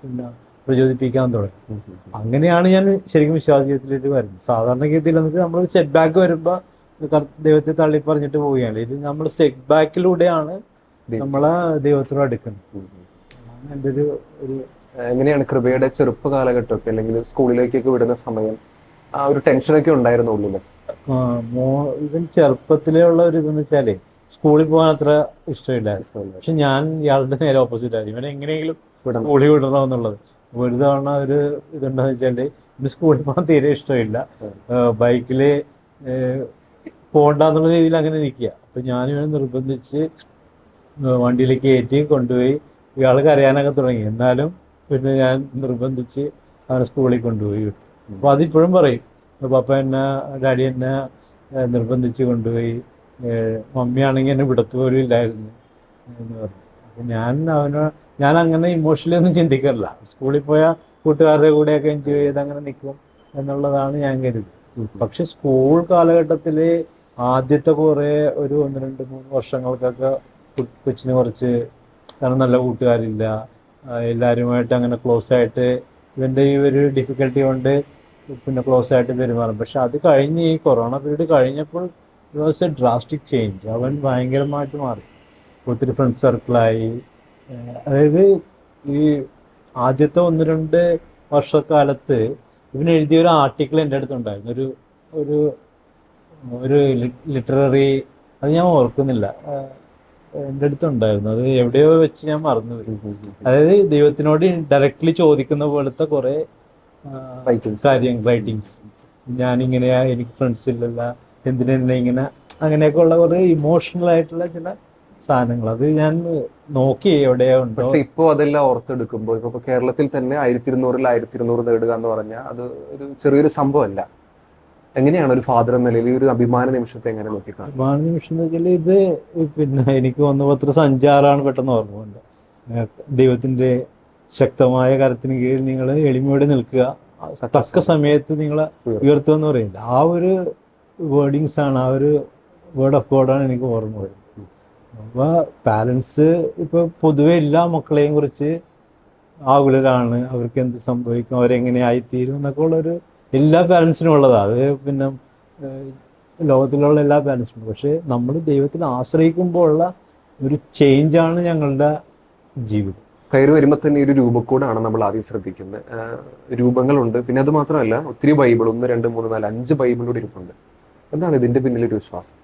പിന്നെ പ്രചോദിപ്പിക്കാൻ തുടങ്ങി. അങ്ങനെയാണ് ഞാൻ ശരിക്കും വിശ്വാസ ജീവിതത്തിലേക്ക് വരുന്നത്. സാധാരണഗതിയിൽ എന്ന് വെച്ചാൽ നമ്മൾ സെറ്റ് ബാക്ക് വരുമ്പോൾ ദൈവത്തെ തള്ളി പറഞ്ഞിട്ട് പോവുകയാണ്. ഇത് നമ്മൾ സെറ്റ് ബാക്കിലൂടെയാണ് നമ്മളെ ദൈവത്തോട് അടുക്കുന്നത്. എൻ്റെ ഒരു എങ്ങനെയാണ് കൃപയുടെ ചെറുപ്പ കാലഘട്ടമൊക്കെ, അല്ലെങ്കിൽ സ്കൂളിലേക്കൊക്കെ വിടുന്ന സമയം ആ ഒരു ടെൻഷനൊക്കെ ഉണ്ടായിരുന്നു ഉള്ളില്? ഇവൻ ചെറുപ്പത്തിലേ ഉള്ള ഒരു ഇതെന്ന് വെച്ചാലേ സ്കൂളിൽ പോകാൻ അത്ര ഇഷ്ടമില്ലായിരുന്നു. പക്ഷെ ഞാൻ ഇയാളുടെ നേരെ ഓപ്പോസിറ്റ് ആയിരുന്നു. ഇവനെ എങ്ങനെയെങ്കിലും സ്കൂളിൽ വിടണമെന്നുള്ളത്. ഒരു തവണ ഒരു ഇതുണ്ടെന്ന് വെച്ചാൽ ഇവന് സ്കൂളിൽ പോകാൻ തീരെ ഇഷ്ടമില്ല, ബൈക്കിൽ പോകണ്ടെന്നുള്ള രീതിയിൽ അങ്ങനെ നിൽക്കുക. അപ്പം ഞാനിവനെ നിർബന്ധിച്ച് വണ്ടിയിലേക്ക് കയറ്റി കൊണ്ടുപോയി. ഇയാൾ കരയാനൊക്കെ തുടങ്ങി, എന്നാലും പിന്നെ ഞാൻ നിർബന്ധിച്ച് അവനെ സ്കൂളിൽ കൊണ്ടുപോയി വിട്ടു. അപ്പോൾ അതിപ്പോഴും പറയും, പപ്പ എന്നെ ഡാഡി എന്നെ നിർബന്ധിച്ച് കൊണ്ടുപോയി, മമ്മിയാണെങ്കിൽ എന്നെ വിടത്ത് പോലും ഇല്ലായിരുന്നു എന്ന് പറഞ്ഞു. അപ്പം ഞാൻ അങ്ങനെ ഇമോഷണലി ഒന്നും ചിന്തിക്കാറില്ല. സ്കൂളിൽ പോയാൽ കൂട്ടുകാരുടെ കൂടെയൊക്കെ എൻജോയ് ചെയ്ത് അങ്ങനെ നിൽക്കും എന്നുള്ളതാണ് ഞാൻ കരുതി. പക്ഷെ സ്കൂൾ കാലഘട്ടത്തിൽ ആദ്യത്തെ കുറേ ഒരു 1, 2, 3 വർഷങ്ങൾക്കൊക്കെ കൊച്ചിന് കുറച്ച്, കാരണം നല്ല കൂട്ടുകാരില്ല, എല്ലാവരുമായിട്ട് അങ്ങനെ ക്ലോസ് ആയിട്ട് ഇവൻ്റെ ഈ ഒരു ഡിഫിക്കൽട്ടി കൊണ്ട് പിന്നെ ക്ലോസ് ആയിട്ട് പെരുമാറും. പക്ഷെ അത് കഴിഞ്ഞ് ഈ കൊറോണ പീരീഡ് കഴിഞ്ഞപ്പോൾ it was A drastic change. അവൻ ഭയങ്കരമായിട്ട് മാറി, ഒത്തിരി ഫ്രണ്ട് സർക്കിളായി. അതായത് ഈ ആദ്യത്തെ 1-2 വർഷക്കാലത്ത് ഇവൻ എഴുതിയൊരു ആർട്ടിക്കിൾ എൻ്റെ അടുത്തുണ്ടായിരുന്നു, ഒരു ലിറ്റററി, അത് ഞാൻ ഓർക്കുന്നില്ല, എൻ്റെ അടുത്തുണ്ടായിരുന്നു. അത് എവിടെയോ വെച്ച് ഞാൻ മറന്നു വരും. അതായത് ദൈവത്തിനോട് ഡയറക്റ്റ്ലി ചോദിക്കുന്ന പോലത്തെ കുറേ റൈറ്റിങ്സ്. ഞാനിങ്ങനെയാ, എനിക്ക് ഫ്രണ്ട്സ് ഇല്ലല്ല, എന്തിനെന്നെ ഇങ്ങനെ, അങ്ങനെയൊക്കെ ഉള്ള കുറേ ഇമോഷണൽ ആയിട്ടുള്ള ചില സാധനങ്ങൾ. അത് ഞാൻ നോക്കി എവിടെയോ ഉണ്ടോ. പക്ഷെ ഇപ്പോൾ അതെല്ലാം ഓർത്തെടുക്കുമ്പോൾ ഇപ്പോൾ കേരളത്തിൽ തന്നെ 1200-ൽ 1200 നേടുക എന്ന് പറഞ്ഞാൽ അത് ഒരു ചെറിയൊരു സംഭവമല്ല. എങ്ങനെയാണ് ഒരു ഫാദർ എന്ന നിലയിൽ ഈ ഒരു അഭിമാന നിമിഷത്തെ എങ്ങനെ നോക്കിക്കാണും? അഭിമാന നിമിഷം എന്ന് വെച്ചാൽ ഇത് പിന്നെ എനിക്ക് വന്ന പത്ര സഞ്ചാറാണ് പെട്ടെന്ന് ഓർമ്മയുണ്ട്. ദൈവത്തിൻ്റെ ശക്തമായ കരത്തിന് കീഴിൽ നിങ്ങൾ എളിമയോടെ നിൽക്കുക, തക്ക സമയത്ത് നിങ്ങളെ ഉയർത്തുക എന്ന് പറയില്ല. ആ ഒരു വേർഡിങ്സ് ആണ്, ആ ഒരു വേർഡ് ഓഫ് ഗോഡാണ് എനിക്ക് ഓർമ്മ വരുന്നത്. അപ്പോൾ പാരൻസ് ഇപ്പോൾ പൊതുവെ എല്ലാ മക്കളെയും കുറിച്ച് ആകുലരാണ്, അവർക്ക് എന്ത് സംഭവിക്കും, അവരെങ്ങനെ ആയിത്തീരും എന്നൊക്കെ ഉള്ളൊരു എല്ലാ പാരൻസിനും ഉള്ളതാണ്. അത് പിന്നെ ലോകത്തിലുള്ള എല്ലാ പാരൻസിനും. പക്ഷേ നമ്മൾ ദൈവത്തിൽ ആശ്രയിക്കുമ്പോൾ ഉള്ള ഒരു ചേഞ്ചാണ് ഞങ്ങളുടെ ജീവിതം. കയറി വരുമ്പോൾ തന്നെ ഒരു രൂപക്കൂടാണ് നമ്മൾ ആദ്യം ശ്രദ്ധിക്കുന്നത്. രൂപങ്ങളുണ്ട്, പിന്നെ അത് മാത്രമല്ല ഒത്തിരി ബൈബിൾ, 1, 2, 3, 4, 5 ബൈബിളോട് ഇരിപ്പുണ്ട്. എന്താണ് ഇതിന്റെ പിന്നിലൊരു വിശ്വാസം?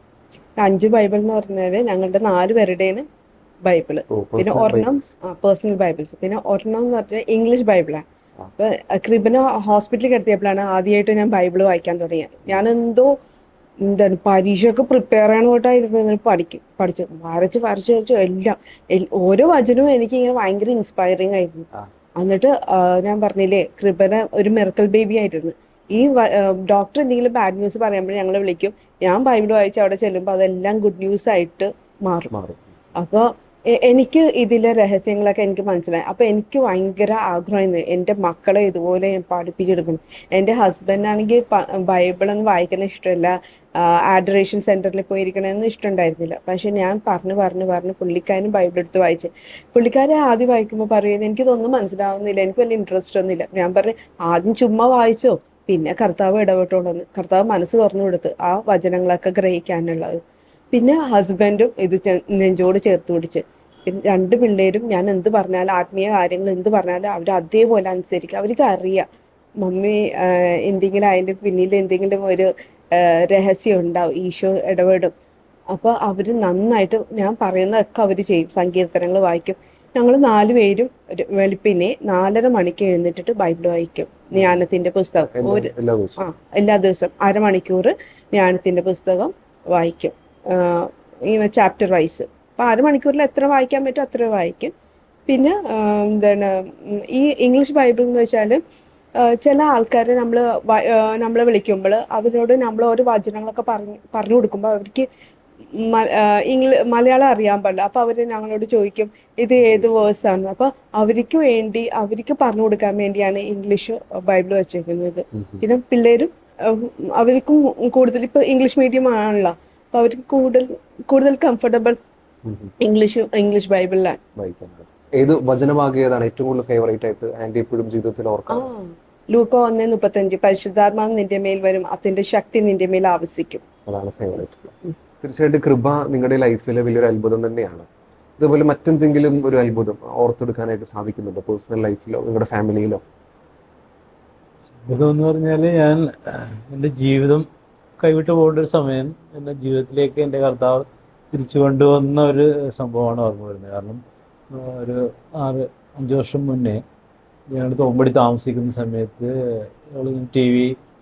5 ബൈബിൾ എന്ന് പറഞ്ഞാല് ഞങ്ങളുടെ 4 പേരുടെയാണ് ബൈബിള്. പിന്നെ ഒരെണ്ണം പേഴ്സണൽ ബൈബിൾസ്, പിന്നെ ഒരെണ്ണം എന്ന് പറഞ്ഞാൽ ഇംഗ്ലീഷ് ബൈബിളാണ്. അപ്പൊ ക്രിബിനെ ഹോസ്പിറ്റലിൽ കിടത്തിയപ്പോഴാണ് ആദ്യമായിട്ട് ഞാൻ ബൈബിള് വായിക്കാൻ തുടങ്ങിയത്. ഞാൻ എന്താണ് പരീക്ഷയൊക്കെ പ്രിപ്പയർ ചെയ്യാനായിട്ടായിരുന്നു പഠിച്ചു വരച്ച് എല്ലാം ഓരോ വചനവും എനിക്ക് ഇങ്ങനെ ഭയങ്കര ഇൻസ്പയറിങ് ആയിരുന്നു. എന്നിട്ട് ഞാൻ പറഞ്ഞില്ലേ, കൃപന ഒരു മിറക്കൽ ബേബി ആയിരുന്നു. ഈ ഡോക്ടർ എന്തെങ്കിലും ബാഡ് ന്യൂസ് പറയുമ്പോൾ ഞങ്ങൾ വിളിക്കും, ഞാൻ ബൈബിൾ വായിച്ച് അവിടെ ചെല്ലുമ്പോൾ അതെല്ലാം ഗുഡ് ന്യൂസ് ആയിട്ട് മാറും. അപ്പോൾ എനിക്ക് ഇതിലെ രഹസ്യങ്ങളൊക്കെ എനിക്ക് മനസ്സിലായി. അപ്പോൾ എനിക്ക് ഭയങ്കര ആഗ്രഹമായിരുന്നു എൻ്റെ മക്കളെ ഇതുപോലെ ഞാൻ പഠിപ്പിച്ചെടുക്കണം. എൻ്റെ ഹസ്ബൻഡാണെങ്കിൽ ബൈബിളൊന്നും വായിക്കുന്ന ഇഷ്ടമല്ല, ആഡറേഷൻ സെൻറ്ററിൽ പോയിരിക്കണമെന്ന് ഇഷ്ടമുണ്ടായിരുന്നില്ല. പക്ഷേ ഞാൻ പറഞ്ഞ് പുള്ളിക്കാരനും ബൈബിൾ എടുത്ത് വായിച്ച്. പുള്ളിക്കാരൻ ആദ്യം വായിക്കുമ്പോൾ പറയുന്നത് എനിക്കിതൊന്നും മനസ്സിലാവുന്നില്ല, എനിക്ക് വലിയ ഇൻട്രസ്റ്റ് ഒന്നുമില്ല. ഞാൻ പറഞ്ഞു ആദ്യം ചുമ്മാ വായിച്ചോ, പിന്നെ കർത്താവ് ഇടപെട്ടോളന്ന്. കർത്താവ് മനസ്സ് തുറന്നു കൊടുത്ത് ആ വചനങ്ങളൊക്കെ ഗ്രഹിക്കാനുള്ളത്. പിന്നെ ഹസ്ബൻഡും ഇത് നെഞ്ചോട് ചേർത്ത് പിടിച്ച്. പിന്നെ 2 പിള്ളേരും ഞാൻ എന്ത് പറഞ്ഞാലും, ആത്മീയ കാര്യങ്ങൾ എന്ത് പറഞ്ഞാലും അവർ അതേപോലെ അനുസരിക്കും. അവർക്ക് അറിയാം മമ്മി എന്തെങ്കിലും അതിൻ്റെ പിന്നിൽ എന്തെങ്കിലും ഒരു രഹസ്യം ഉണ്ടാവും, ഈശോ ഇടപെടും. അപ്പോൾ അവർ നന്നായിട്ട് ഞാൻ പറയുന്നതൊക്കെ അവർ ചെയ്യും. സങ്കീർത്തനങ്ങൾ വായിക്കും. ഞങ്ങൾ 4 പേരും വെളുപ്പിനെ 4:30 മണിക്ക് എഴുന്നേറ്റിട്ട് ബൈബിൾ വായിക്കും. ജ്ഞാനത്തിൻ്റെ പുസ്തകം എല്ലാ ദിവസവും അരമണിക്കൂർ ജ്ഞാനത്തിൻ്റെ പുസ്തകം വായിക്കും, ഇങ്ങനെ ചാപ്റ്റർ വൈസ്. അപ്പോൾ അരമണിക്കൂറിൽ എത്ര വായിക്കാൻ പറ്റും അത്ര വായിക്കും. പിന്നെ എന്താണ് ഈ ഇംഗ്ലീഷ് ബൈബിൾ എന്ന് വെച്ചാൽ ചില ആൾക്കാരെ നമ്മളെ വിളിക്കുമ്പോൾ അവരോട് നമ്മൾ ഓരോ വചനങ്ങളൊക്കെ പറഞ്ഞു കൊടുക്കുമ്പോൾ അവർക്ക് മലയാളം അറിയാൻ പാടില്ല. അപ്പോൾ അവർ ഞങ്ങളോട് ചോദിക്കും ഇത് ഏത് വേഴ്സാണ്. അപ്പോൾ അവർക്ക് പറഞ്ഞു കൊടുക്കാൻ വേണ്ടിയാണ് ഇംഗ്ലീഷ് ബൈബിൾ വെച്ചേക്കുന്നത്. പിന്നെ പിള്ളേരും അവർക്കും കൂടുതൽ ഇപ്പോൾ ഇംഗ്ലീഷ് മീഡിയം ആണല്ലോ, അപ്പോൾ അവർക്ക് കൂടുതൽ കംഫർട്ടബിൾ ഇംഗ്ലീഷ് ബൈബിളിലാണ്. ഏത് വചനഭാഗം ഏറ്റവും കൂടുതൽ ഫേവറേറ്റ് ആയിട്ട് ആന്റി എപ്പോഴും ജീവിതത്തിൽ ഓർക്കാം? ലൂക്കോ 1:35 പരിശുദ്ധാത്മാവ് നിന്റെ മേൽ വരും, അതിന്റെ ശക്തി നിന്റെ മേൽ ആവസിക്കും. അതാണ് ഫേവറേറ്റ്. തീർച്ചയായിട്ടും കൃപ നിങ്ങളുടെ ലൈഫിലെ വലിയൊരു അത്ഭുതം തന്നെയാണ്. ഇതുപോലെ മറ്റെന്തെങ്കിലും ഒരു അത്ഭുതം ഓർത്തെടുക്കാനായിട്ട് സാധിക്കുന്നുണ്ടോ പേഴ്സണൽ ലൈഫിലോ നിങ്ങളുടെ ഫാമിലിയിലോ? അത്ഭുതം എന്ന് പറഞ്ഞാൽ ഞാൻ എൻ്റെ ജീവിതം കൈവിട്ട് പോകേണ്ട ഒരു സമയം എൻ്റെ ജീവിതത്തിലേക്ക് എൻ്റെ കർത്താവ് തിരിച്ചു കൊണ്ടുവന്ന ഒരു സംഭവമാണ് ഓർമ്മ വരുന്നത്. കാരണം ഒരു 5 വർഷം മുന്നേ ഞങ്ങൾ തോമ്പടി താമസിക്കുന്ന സമയത്ത് ഞങ്ങൾ TV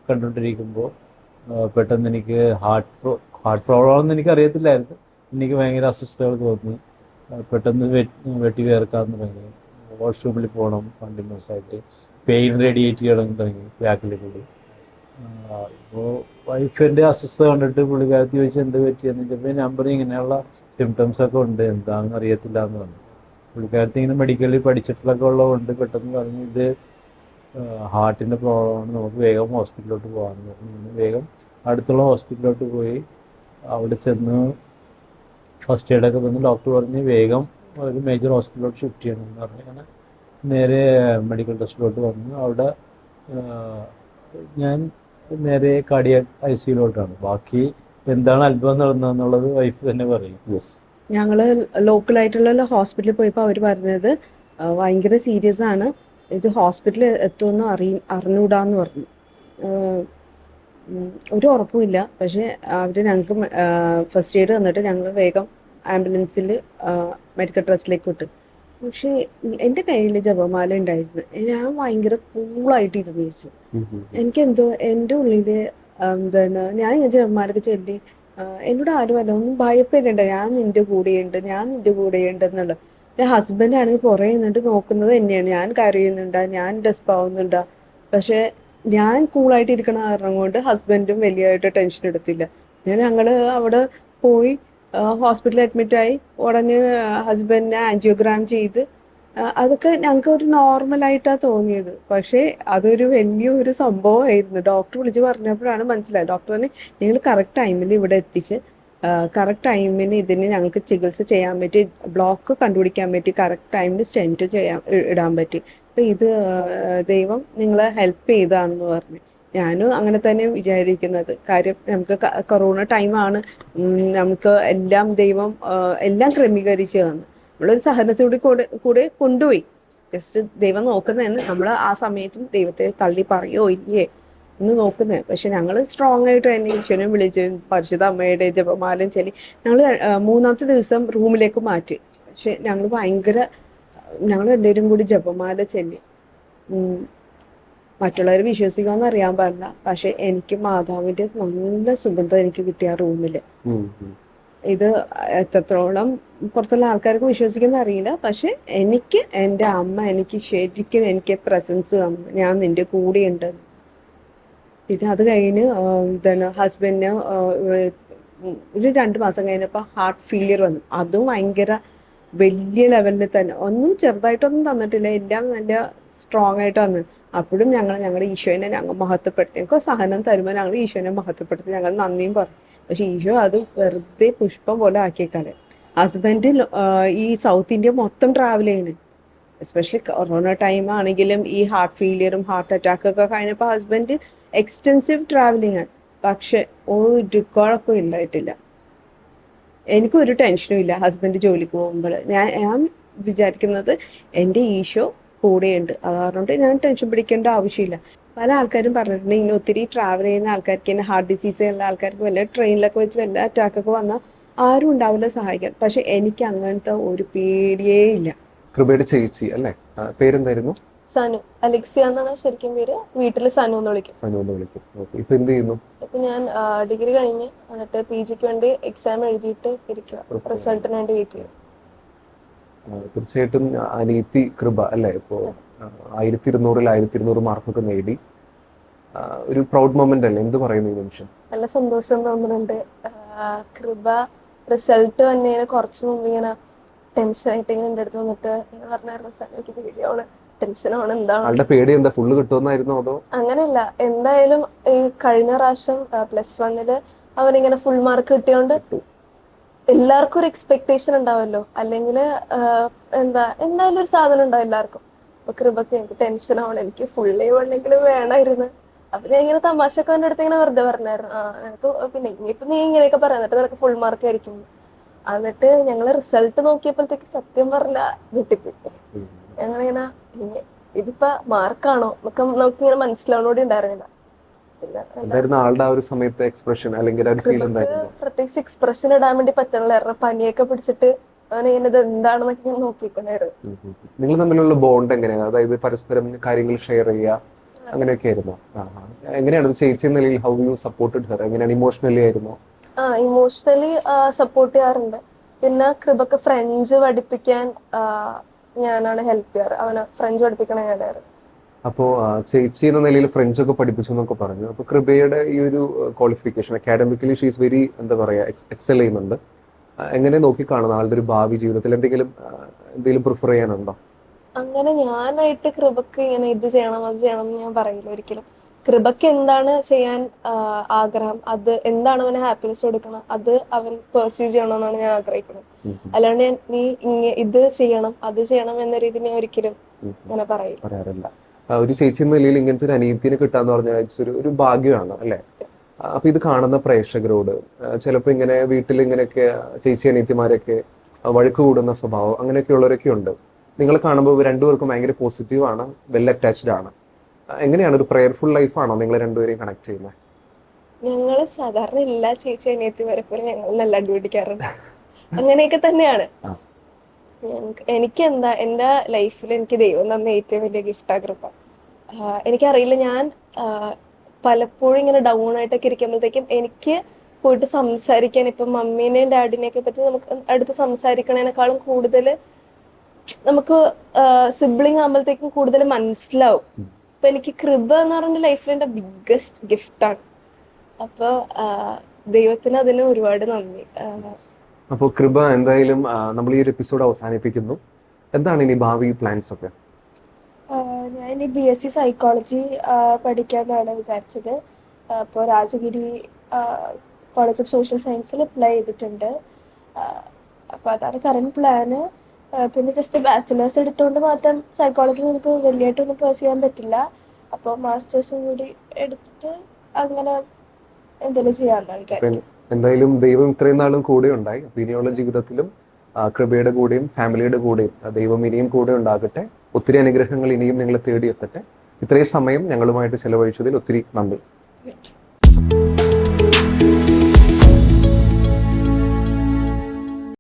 കണ്ടുകൊണ്ടിരിക്കുമ്പോൾ പെട്ടെന്ന് എനിക്ക് ഹാർട്ട് പ്രോബ്ലം ഒന്നും എനിക്ക് അറിയത്തില്ലായിരുന്നു. എനിക്ക് ഭയങ്കര അസ്വസ്ഥതകൾ തോന്നി. പെട്ടെന്ന് വെട്ടി വേർക്കാൻ തുടങ്ങി. വാഷ്റൂമിൽ പോകണം കണ്ടിന്യൂസ് ആയിട്ട്. പെയിൻ റേഡിയേറ്റ് ചെയ്യണം തുടങ്ങി ബാക്കിൽ കൂടി. ഇപ്പോൾ വൈഫിൻ്റെ അസ്വസ്ഥത കണ്ടിട്ട് പുള്ളിക്കാരത്തി ചോദിച്ചാൽ എന്ത് പറ്റിയെന്ന് ചോദിച്ചപ്പോൾ ഞാൻ പറഞ്ഞു ഇങ്ങനെയുള്ള സിംറ്റംസൊക്കെ ഉണ്ട്, എന്താണെന്ന് അറിയത്തില്ല എന്ന് പറഞ്ഞു. പുള്ളിക്കാരത്തി ഇങ്ങനെ മെഡിക്കലിൽ പഠിച്ചിട്ടുള്ളൊക്കെ ഉള്ളതുകൊണ്ട് പെട്ടെന്ന് പറഞ്ഞു ഇത് ഹാർട്ടിൻ്റെ പ്രോബ്ലമാണ്, നമുക്ക് വേഗം ഹോസ്പിറ്റലിലോട്ട് പോകാമെന്ന് പറഞ്ഞു. വേഗം അടുത്തുള്ള ഹോസ്പിറ്റലിലോട്ട് പോയി. അവിടെ ചെന്ന് ഫസ്റ്റ് എയ്ഡൊക്കെ തന്ന് ഡോക്ടർ പറഞ്ഞ് വേഗം ഒരു മേജർ ഹോസ്പിറ്റലിലോട്ട് ഷിഫ്റ്റ് ചെയ്യണമെന്ന് പറഞ്ഞു. അങ്ങനെ നേരെ മെഡിക്കൽ ടെസ്റ്റിലോട്ട് വന്നു. അവിടെ ഞാൻ നേരെ കാർഡിയാക് ICUലോട്ടാണ്. ബാക്കി എന്താണ് അത്ഭുതം നടന്നതെന്നുള്ളത് വൈഫ് തന്നെ പറയും. ഞങ്ങൾ ലോക്കലായിട്ടുള്ള ഹോസ്പിറ്റലിൽ പോയപ്പോൾ അവർ പറഞ്ഞത് ഭയങ്കര സീരിയസ് ആണ്, ഇത് ഹോസ്പിറ്റലിൽ എത്തുമെന്ന് അറിഞ്ഞൂടാന്ന് പറഞ്ഞു. ഒരു ഉറപ്പുമില്ല. പക്ഷേ അവർ ഞങ്ങൾക്ക് ഫസ്റ്റ് എയ്ഡ് തന്നിട്ട് ഞങ്ങൾ വേഗം ആംബുലൻസിൽ മെഡിക്കൽ ട്രസ്റ്റിലേക്ക് വിട്ടു. പക്ഷേ എൻ്റെ കയ്യിൽ ജപമാല ഉണ്ടായിരുന്നു. ഞാൻ ഭയങ്കര കൂളായിട്ട് ഇരുന്ന് വെച്ചു. എനിക്കെന്തോ എൻ്റെ ഉള്ളിൽ എന്താണ് ഞാൻ ജപമാലൊക്കെ ചൊല്ലി എന്നോട് ആരുമല്ല ഒന്നും ഭയപ്പെടേണ്ട, ഞാൻ നിൻ്റെ കൂടെയുണ്ട് എന്നുള്ളത്. എൻ്റെ ഹസ്ബൻഡാണെങ്കിൽ പുറകെ നിന്നിട്ട് നോക്കുന്നത് തന്നെയാണ്. ഞാൻ കരയുന്നുണ്ടാ, ഞാൻ ഡെസ്പാവുന്നുണ്ടാ. പക്ഷേ ഞാൻ കൂളായിട്ട് ഇരിക്കണ കാരണം കൊണ്ട് ഹസ്ബൻഡും വലിയതായിട്ട് ടെൻഷൻ എടുത്തില്ല. ഞങ്ങൾ അവിടെ പോയി ഹോസ്പിറ്റലിൽ അഡ്മിറ്റായി. ഉടനെ ഹസ്ബൻഡിനെ ആൻജിയോഗ്രാം ചെയ്ത് അതൊക്കെ ഞങ്ങൾക്ക് ഒരു നോർമലായിട്ടാണ് തോന്നിയത്. പക്ഷേ അതൊരു വലിയൊരു സംഭവമായിരുന്നു. ഡോക്ടർ വിളിച്ച് പറഞ്ഞപ്പോഴാണ് മനസ്സിലായത്. ഡോക്ടർ പറഞ്ഞ് നിങ്ങൾ കറക്റ്റ് ടൈമിൽ ഇവിടെ എത്തിച്ച് കറക്റ്റ് ടൈമിന് ഇതിന് ഞങ്ങൾക്ക് ചികിത്സ ചെയ്യാൻ പറ്റി, ബ്ലോക്ക് കണ്ടുപിടിക്കാൻ പറ്റി, കറക്റ്റ് ടൈമിൽ സ്റ്റെൻറ്റ് ഇടാൻ പറ്റി. അപ്പോൾ ഇത് ദൈവം നിങ്ങളെ ഹെൽപ്പ് ചെയ്താണെന്ന് പറഞ്ഞു. ഞാനും അങ്ങനെ തന്നെ വിചാരിക്കുന്നത്. കാര്യം നമുക്ക് കൊറോണ ടൈമാണ്, നമുക്ക് എല്ലാം ദൈവം എല്ലാം ക്രമീകരിച്ച് തന്നു. നമ്മളൊരു സഹനത്തോടെ കൂടെ കൊണ്ടുപോയി. ജസ്റ്റ് ദൈവം നോക്കുന്നതെന്ന് നമ്മൾ ആ സമയത്തും ദൈവത്തെ തള്ളി പറയോ ഇല്ലേ എന്ന് നോക്കുന്നത്. പക്ഷെ ഞങ്ങൾ സ്ട്രോങ് ആയിട്ട് തന്നെ ഈശ്വരനെ വിളിച്ച് പരിശുദ്ധ അമ്മയുടെ ജപമാലയും ചൊല്ലി ഞങ്ങൾ 3-ാമത്തെ ദിവസം റൂമിലേക്ക് മാറ്റി. പക്ഷെ ഞങ്ങൾ രണ്ടുപേരും കൂടി ജപമാല ചൊല്ലി. മറ്റുള്ളവർ വിശ്വസിക്കാമെന്ന് അറിയാൻ പാടില്ല, പക്ഷെ എനിക്ക് മാതാവിൻ്റെ നല്ല സുഗന്ധം എനിക്ക് കിട്ടിയ റൂമിൽ. ഇത് എത്രത്തോളം പുറത്തുള്ള ആൾക്കാർക്ക് വിശ്വസിക്കുന്ന അറിയില്ല, പക്ഷെ എനിക്ക് എൻ്റെ അമ്മ എനിക്ക് ശരിക്കും എനിക്ക് പ്രസൻസ് തന്നു, ഞാൻ നിൻ്റെ കൂടെയുണ്ട്. പിന്നെ അത് കഴിഞ്ഞ് ഹസ്ബൻഡിന് ഒരു 2 മാസം കഴിഞ്ഞപ്പോൾ ഹാർട്ട് ഫെയിലിയർ വന്നു. അതും ഭയങ്കര വലിയ ലെവലിൽ തന്നെ, ഒന്നും ചെറുതായിട്ടൊന്നും തന്നിട്ടില്ല, എല്ലാം നല്ല സ്ട്രോങ് ആയിട്ട് വന്ന്. അപ്പോഴും ഞങ്ങളുടെ ഈശോനെ ഞങ്ങൾ മഹത്വപ്പെടുത്തി. ഞങ്ങൾക്ക് സഹനം തരുമ്പോൾ ഞങ്ങൾ ഈശോനെ മഹത്വപ്പെടുത്തി, ഞങ്ങൾ നന്ദിയും പറഞ്ഞു. പക്ഷെ ഈശോ അത് വെറുതെ പുഷ്പം പോലെ ആക്കിയേക്കാണ്. ഹസ്ബൻഡ് ഈ സൗത്ത് ഇന്ത്യ മൊത്തം ട്രാവൽ ചെയ്യുന്നത്, എസ്പെഷ്യലി കൊറോണ ടൈം ആണെങ്കിലും ഈ ഹാർട്ട് ഫെയിലിയറും ഹാർട്ട് അറ്റാക്കൊക്കെ കഴിഞ്ഞപ്പോൾ ഹസ്ബൻഡ് എക്സ്റ്റെൻസീവ് ട്രാവലിംഗ് ആണ്. പക്ഷെ ഒരു കുഴപ്പം ഉണ്ടായിട്ടില്ല. എനിക്കൊരു ടെൻഷനും ഇല്ല ഹസ്ബൻഡ് ജോലിക്ക് പോകുമ്പോൾ. ഞാൻ വിചാരിക്കുന്നത് എൻ്റെ ഈശോ കൂടെയുണ്ട്, അതുകൊണ്ട് ഞാൻ ടെൻഷൻ പിടിക്കേണ്ട ആവശ്യമില്ല. പല ആൾക്കാരും പറഞ്ഞിട്ടുണ്ട് ഇനി ഒത്തിരി ട്രാവൽ ചെയ്യുന്ന ആൾക്കാർക്ക് തന്നെ ഹാർട്ട് ഡിസീസ് ഉള്ള ആൾക്കാർക്ക് വല്ല ട്രെയിനിലൊക്കെ വെച്ച് വല്ല അറ്റാക്കൊക്കെ വന്നാൽ ആരും ഉണ്ടാവില്ല സഹായിക്കാൻ. പക്ഷെ എനിക്ക് അങ്ങനത്തെ ഒരു പേടിയേ ഇല്ല. കൃപയുടെ ചേച്ചി അല്ലേ, പേരെന്തായിരുന്നു? സനു, അലക്സിയ എന്നാണ് ശരിക്കും പേര്, വീട്ടിൽ സനു എന്ന് വിളിക്കും. സനു എന്ന് വിളിക്കും. ഓക്കെ. ഇപ്പൊ എന്ത് ചെയ്യുന്നു? ഇപ്പൊ ഞാൻ ഡിഗ്രി കഴിഞ്ഞ് എന്നിട്ട് PGക്ക് വേണ്ടി എക്സാം എഴുതിയിട്ട് ഇരിക്കുക, റിസൾട്ടിന് വേണ്ടി വെയിറ്റ് ചെയ്യും. തീർച്ചയായിട്ടും അനിയത്തി കൃപ അല്ലേ, ഇപ്പോൾ 1200-ൽ 1200 മാർക്കൊക്കെ നേടി. ഒരു പ്രൗഡ് മൊമെന്റ് അല്ലേ, എന്ത് പറയുന്നു ഈ നിമിഷം? നല്ല സന്തോഷം തോന്നുന്നുണ്ട്. കൃപ റിസൾട്ട് വന്നതിന് കുറച്ച് മുമ്പ് ഇങ്ങനെ ടെൻഷനായിട്ട് ഇങ്ങനെ എൻ്റെ അടുത്ത് വന്നിട്ട് ഇങ്ങനെ പറഞ്ഞായിരുന്നു, എനിക്ക് പേടിയാണ്, ടെൻഷനാണ്, എന്താണ് ആളുടെ പേടി എന്താ, ഫുള്ള് കിട്ടുമെന്നായിരുന്നോ അതോ? അങ്ങനെയല്ല, എന്തായാലും ഈ കഴിഞ്ഞ പ്രാവശ്യം +1 അവനിങ്ങനെ ഫുൾ മാർക്ക് കിട്ടിയോണ്ട് എല്ലാവർക്കും ഒരു എക്സ്പെക്ടേഷൻ ഉണ്ടാവുമല്ലോ, അല്ലെങ്കിൽ എന്തായാലും ഒരു സാധനം ഉണ്ടാവും എല്ലാവർക്കും. അപ്പൊ കൃപക്ക് എനിക്ക് ടെൻഷൻ ആവണം, എനിക്ക് ഫുള്ളേ വേണമെങ്കിലും വേണമായിരുന്നു. അപ്പൊ ഞാൻ ഇങ്ങനെ തമാശക്ക് അവൻ്റെ അടുത്ത് ഇങ്ങനെ വെറുതെ പറഞ്ഞായിരുന്നു, നിനക്ക് പിന്നെ ഇനിയിപ്പൊ നീ ഇങ്ങനെയൊക്കെ പറയാം, എന്നിട്ട് നിനക്ക് ഫുൾ മാർക്ക് ആയിരിക്കും. എന്നിട്ട് ഞങ്ങള് റിസൾട്ട് നോക്കിയപ്പോഴത്തേക്ക് സത്യം പറഞ്ഞ ഞെട്ടിപ്പോയി. ഞങ്ങളിങ്ങനെ ഇതിപ്പോ മാർക്കാണോ നമുക്കിങ്ങനെ മനസ്സിലാവണോടെ ഉണ്ടായിരുന്നില്ല. ആളുടെ ആ ഒരു സമയത്തെ എക്സ്പ്രഷൻ അല്ലെങ്കിൽ പ്രത്യേകിച്ച് എക്സ്പ്രഷൻ ഇടാൻ വേണ്ടി പറ്റണില്ലായിരുന്നു. പനിയൊക്കെ പിടിച്ചിട്ട് അവനിങ്ങനെ ഇത് എന്താണെന്നൊക്കെ ഞാൻ നോക്കിക്കൊണ്ടായിരുന്നു. നിങ്ങൾ തമ്മിലുള്ള ബോണ്ട് എങ്ങനെയാണ്, അതായത് പരസ്പരം കാര്യങ്ങൾ ഷെയർ ചെയ്യുക അങ്ങനെയൊക്കെ ആയിരുന്നോ? എങ്ങനെയാണ് ഒരു ചേച്ചി എന്ന നിലയിൽ ഹൗ യു സപ്പോർട്ടഡ് ഹെർ, എങ്ങനെയാണ്, ഇമോഷണലി ആയിരുന്നോ? ഇമോഷണലി സപ്പോർട്ട് ചെയ്യാറുണ്ട്. പിന്നെ കൃപക്ക് ഫ്രഞ്ച് പഠിപ്പിക്കാൻ ഞാനാണ് ഹെൽപ്പ് ചെയ്യാറ്, അവനെ ഫ്രഞ്ച് പഠിപ്പിക്കണ ഞാനായിരുന്നു. അപ്പോൾ ചേച്ചി എന്ന നിലയിൽ ഫ്രഞ്ച് ഒക്കെ പഠിപ്പിച്ചു എന്നൊക്കെ പറഞ്ഞു. അപ്പോൾ കൃപയുടെ ഈ ഒരു ക്വാളിഫിക്കേഷൻ അക്കാഡമിക്കലി ഷീസ് വെരി എന്താ പറയുക എക്സൽ ചെയ്യുന്നുണ്ട്. എങ്ങനെ നോക്കിക്കാണുന്നു ആളുടെ ഒരു ഭാവി ജീവിതത്തിൽ എന്തെങ്കിലും പ്രിഫർ ചെയ്യാനുണ്ടോ? അങ്ങനെ ഞാനായിട്ട് കൃപക്ക് ഇങ്ങനെ ഇത് ചെയ്യണം അത് ചെയ്യണം എന്ന് ഞാൻ പറയില്ല ഒരിക്കലും. കൃപക്ക് എന്താണ് ചെയ്യാൻ ആഗ്രഹം, അത് എന്താണ് അവന് ഹാപ്പിനെസ് കൊടുക്കണം, അത് അവൻ പെർസ്യൂ ചെയ്യണമെന്നാണ് ഞാൻ ആഗ്രഹിക്കുന്നത്. അല്ലാണ്ട് നീ ഇത് ചെയ്യണം അത് ചെയ്യണം എന്ന രീതിയിൽ ഞാൻ ഒരിക്കലും അങ്ങനെ പറയാറില്ല. ഒരു ചേച്ചി എന്ന നിലയിൽ ഇങ്ങനത്തെ ഒരു അനിയത്തിനെ കിട്ടാന്ന് പറഞ്ഞാൽ ഒരു ഭാഗ്യമാണ് അല്ലേ? അപ്പൊ ഇത് കാണുന്ന പ്രേക്ഷകരോട് ചിലപ്പോൾ ഇങ്ങനെ വീട്ടിൽ ഇങ്ങനെയൊക്കെ ചേച്ചി അനിയത്തിമാരൊക്കെ വഴക്ക് കൂടുന്ന സ്വഭാവം അങ്ങനെയൊക്കെ ഉള്ളവരൊക്കെ ഉണ്ട്. നിങ്ങളെ കാണുമ്പോൾ രണ്ടുപേർക്കും ഭയങ്കര പോസിറ്റീവാണ്, വെൽ അറ്റാച്ച്ഡ് ആണ്. എങ്ങനെയാണ്, ഒരു പ്രേയർഫുൾ ലൈഫാണോ നിങ്ങൾ രണ്ടുപേരെയും കണക്ട് ചെയ്യുന്നത്? ഞങ്ങൾ സാധാരണ എല്ലാ ചേച്ചി അനിയത്തിമാരെ പോലെ ഞങ്ങൾ നല്ല അടിപിടിക്കാറുണ്ട്, അങ്ങനെയൊക്കെ തന്നെയാണ്. എനിക്ക് എൻ്റെ ലൈഫിൽ എനിക്ക് ദൈവം തന്ന ഏറ്റവും വലിയ ഗിഫ്റ്റാ കൃപ. എനിക്കറിയില്ല, ഞാൻ പലപ്പോഴും ഇങ്ങനെ ഡൗൺ ആയിട്ടൊക്കെ ഇരിക്കുമ്പോഴത്തേക്കും എനിക്ക് പോയിട്ട് സംസാരിക്കാൻ, ഇപ്പം മമ്മീനെയും ഡാഡിനെയൊക്കെ പറ്റി നമുക്ക് അടുത്ത് സംസാരിക്കണേനേക്കാളും കൂടുതൽ നമുക്ക് സിബ്ലിംഗ് ആകുമ്പോഴത്തേക്കും കൂടുതൽ മനസ്സിലാവും. അപ്പൊ എനിക്ക് കൃപ എന്ന് പറയുന്ന ലൈഫിൽ എൻ്റെ ബിഗ്ഗസ്റ്റ് ഗിഫ്റ്റാണ്. അപ്പോൾ ദൈവത്തിന് അതിന് ഒരുപാട് നന്ദി. അപ്പോൾ കൃപ, എന്തായാലും നമ്മൾ ഈ ഒരു എപ്പിസോഡ് അവസാനിപ്പിക്കുന്നു. എന്താണ് ഇനി ഭാവി പ്ലാൻസ് ഒക്കെ? ഞാൻ ഇനി BSc സൈക്കോളജി പഠിക്കാമെന്നാണ് വിചാരിച്ചത്. അപ്പോൾ രാജഗിരി കോളേജ് ഓഫ് സോഷ്യൽ സയൻസിൽ അപ്ലൈ ചെയ്തിട്ടുണ്ട്. അപ്പോൾ അതാണ് കറണ്ട് പ്ലാന്. പിന്നെ ജസ്റ്റ് ബാച്ചിലേഴ്സ് എടുത്തുകൊണ്ട് മാത്രം സൈക്കോളജി നമുക്ക് വലിയായിട്ടൊന്നും പേഴ്സ് ചെയ്യാൻ പറ്റില്ല. അപ്പോൾ മാസ്റ്റേഴ്സും കൂടി എടുത്തിട്ട് അങ്ങനെ എന്തെങ്കിലും ചെയ്യാമെന്നാണ് വിചാരിക്കുന്നത്. എന്തായാലും ദൈവം ഇത്രയും നാളും കൂടെ ഉണ്ടായി. ഇനിയുള്ള ജീവിതത്തിലും കൃപയുടെ കൂടെയും ഫാമിലിയുടെ കൂടെയും ദൈവം ഇനിയും കൂടെ ഉണ്ടാകട്ടെ. ഒത്തിരി അനുഗ്രഹങ്ങൾ ഇനിയും നിങ്ങളെ തേടിയെത്തട്ടെ. ഇത്രയും സമയം ഞങ്ങളുമായിട്ട് ചെലവഴിച്ചതിൽ ഒത്തിരി നന്ദി.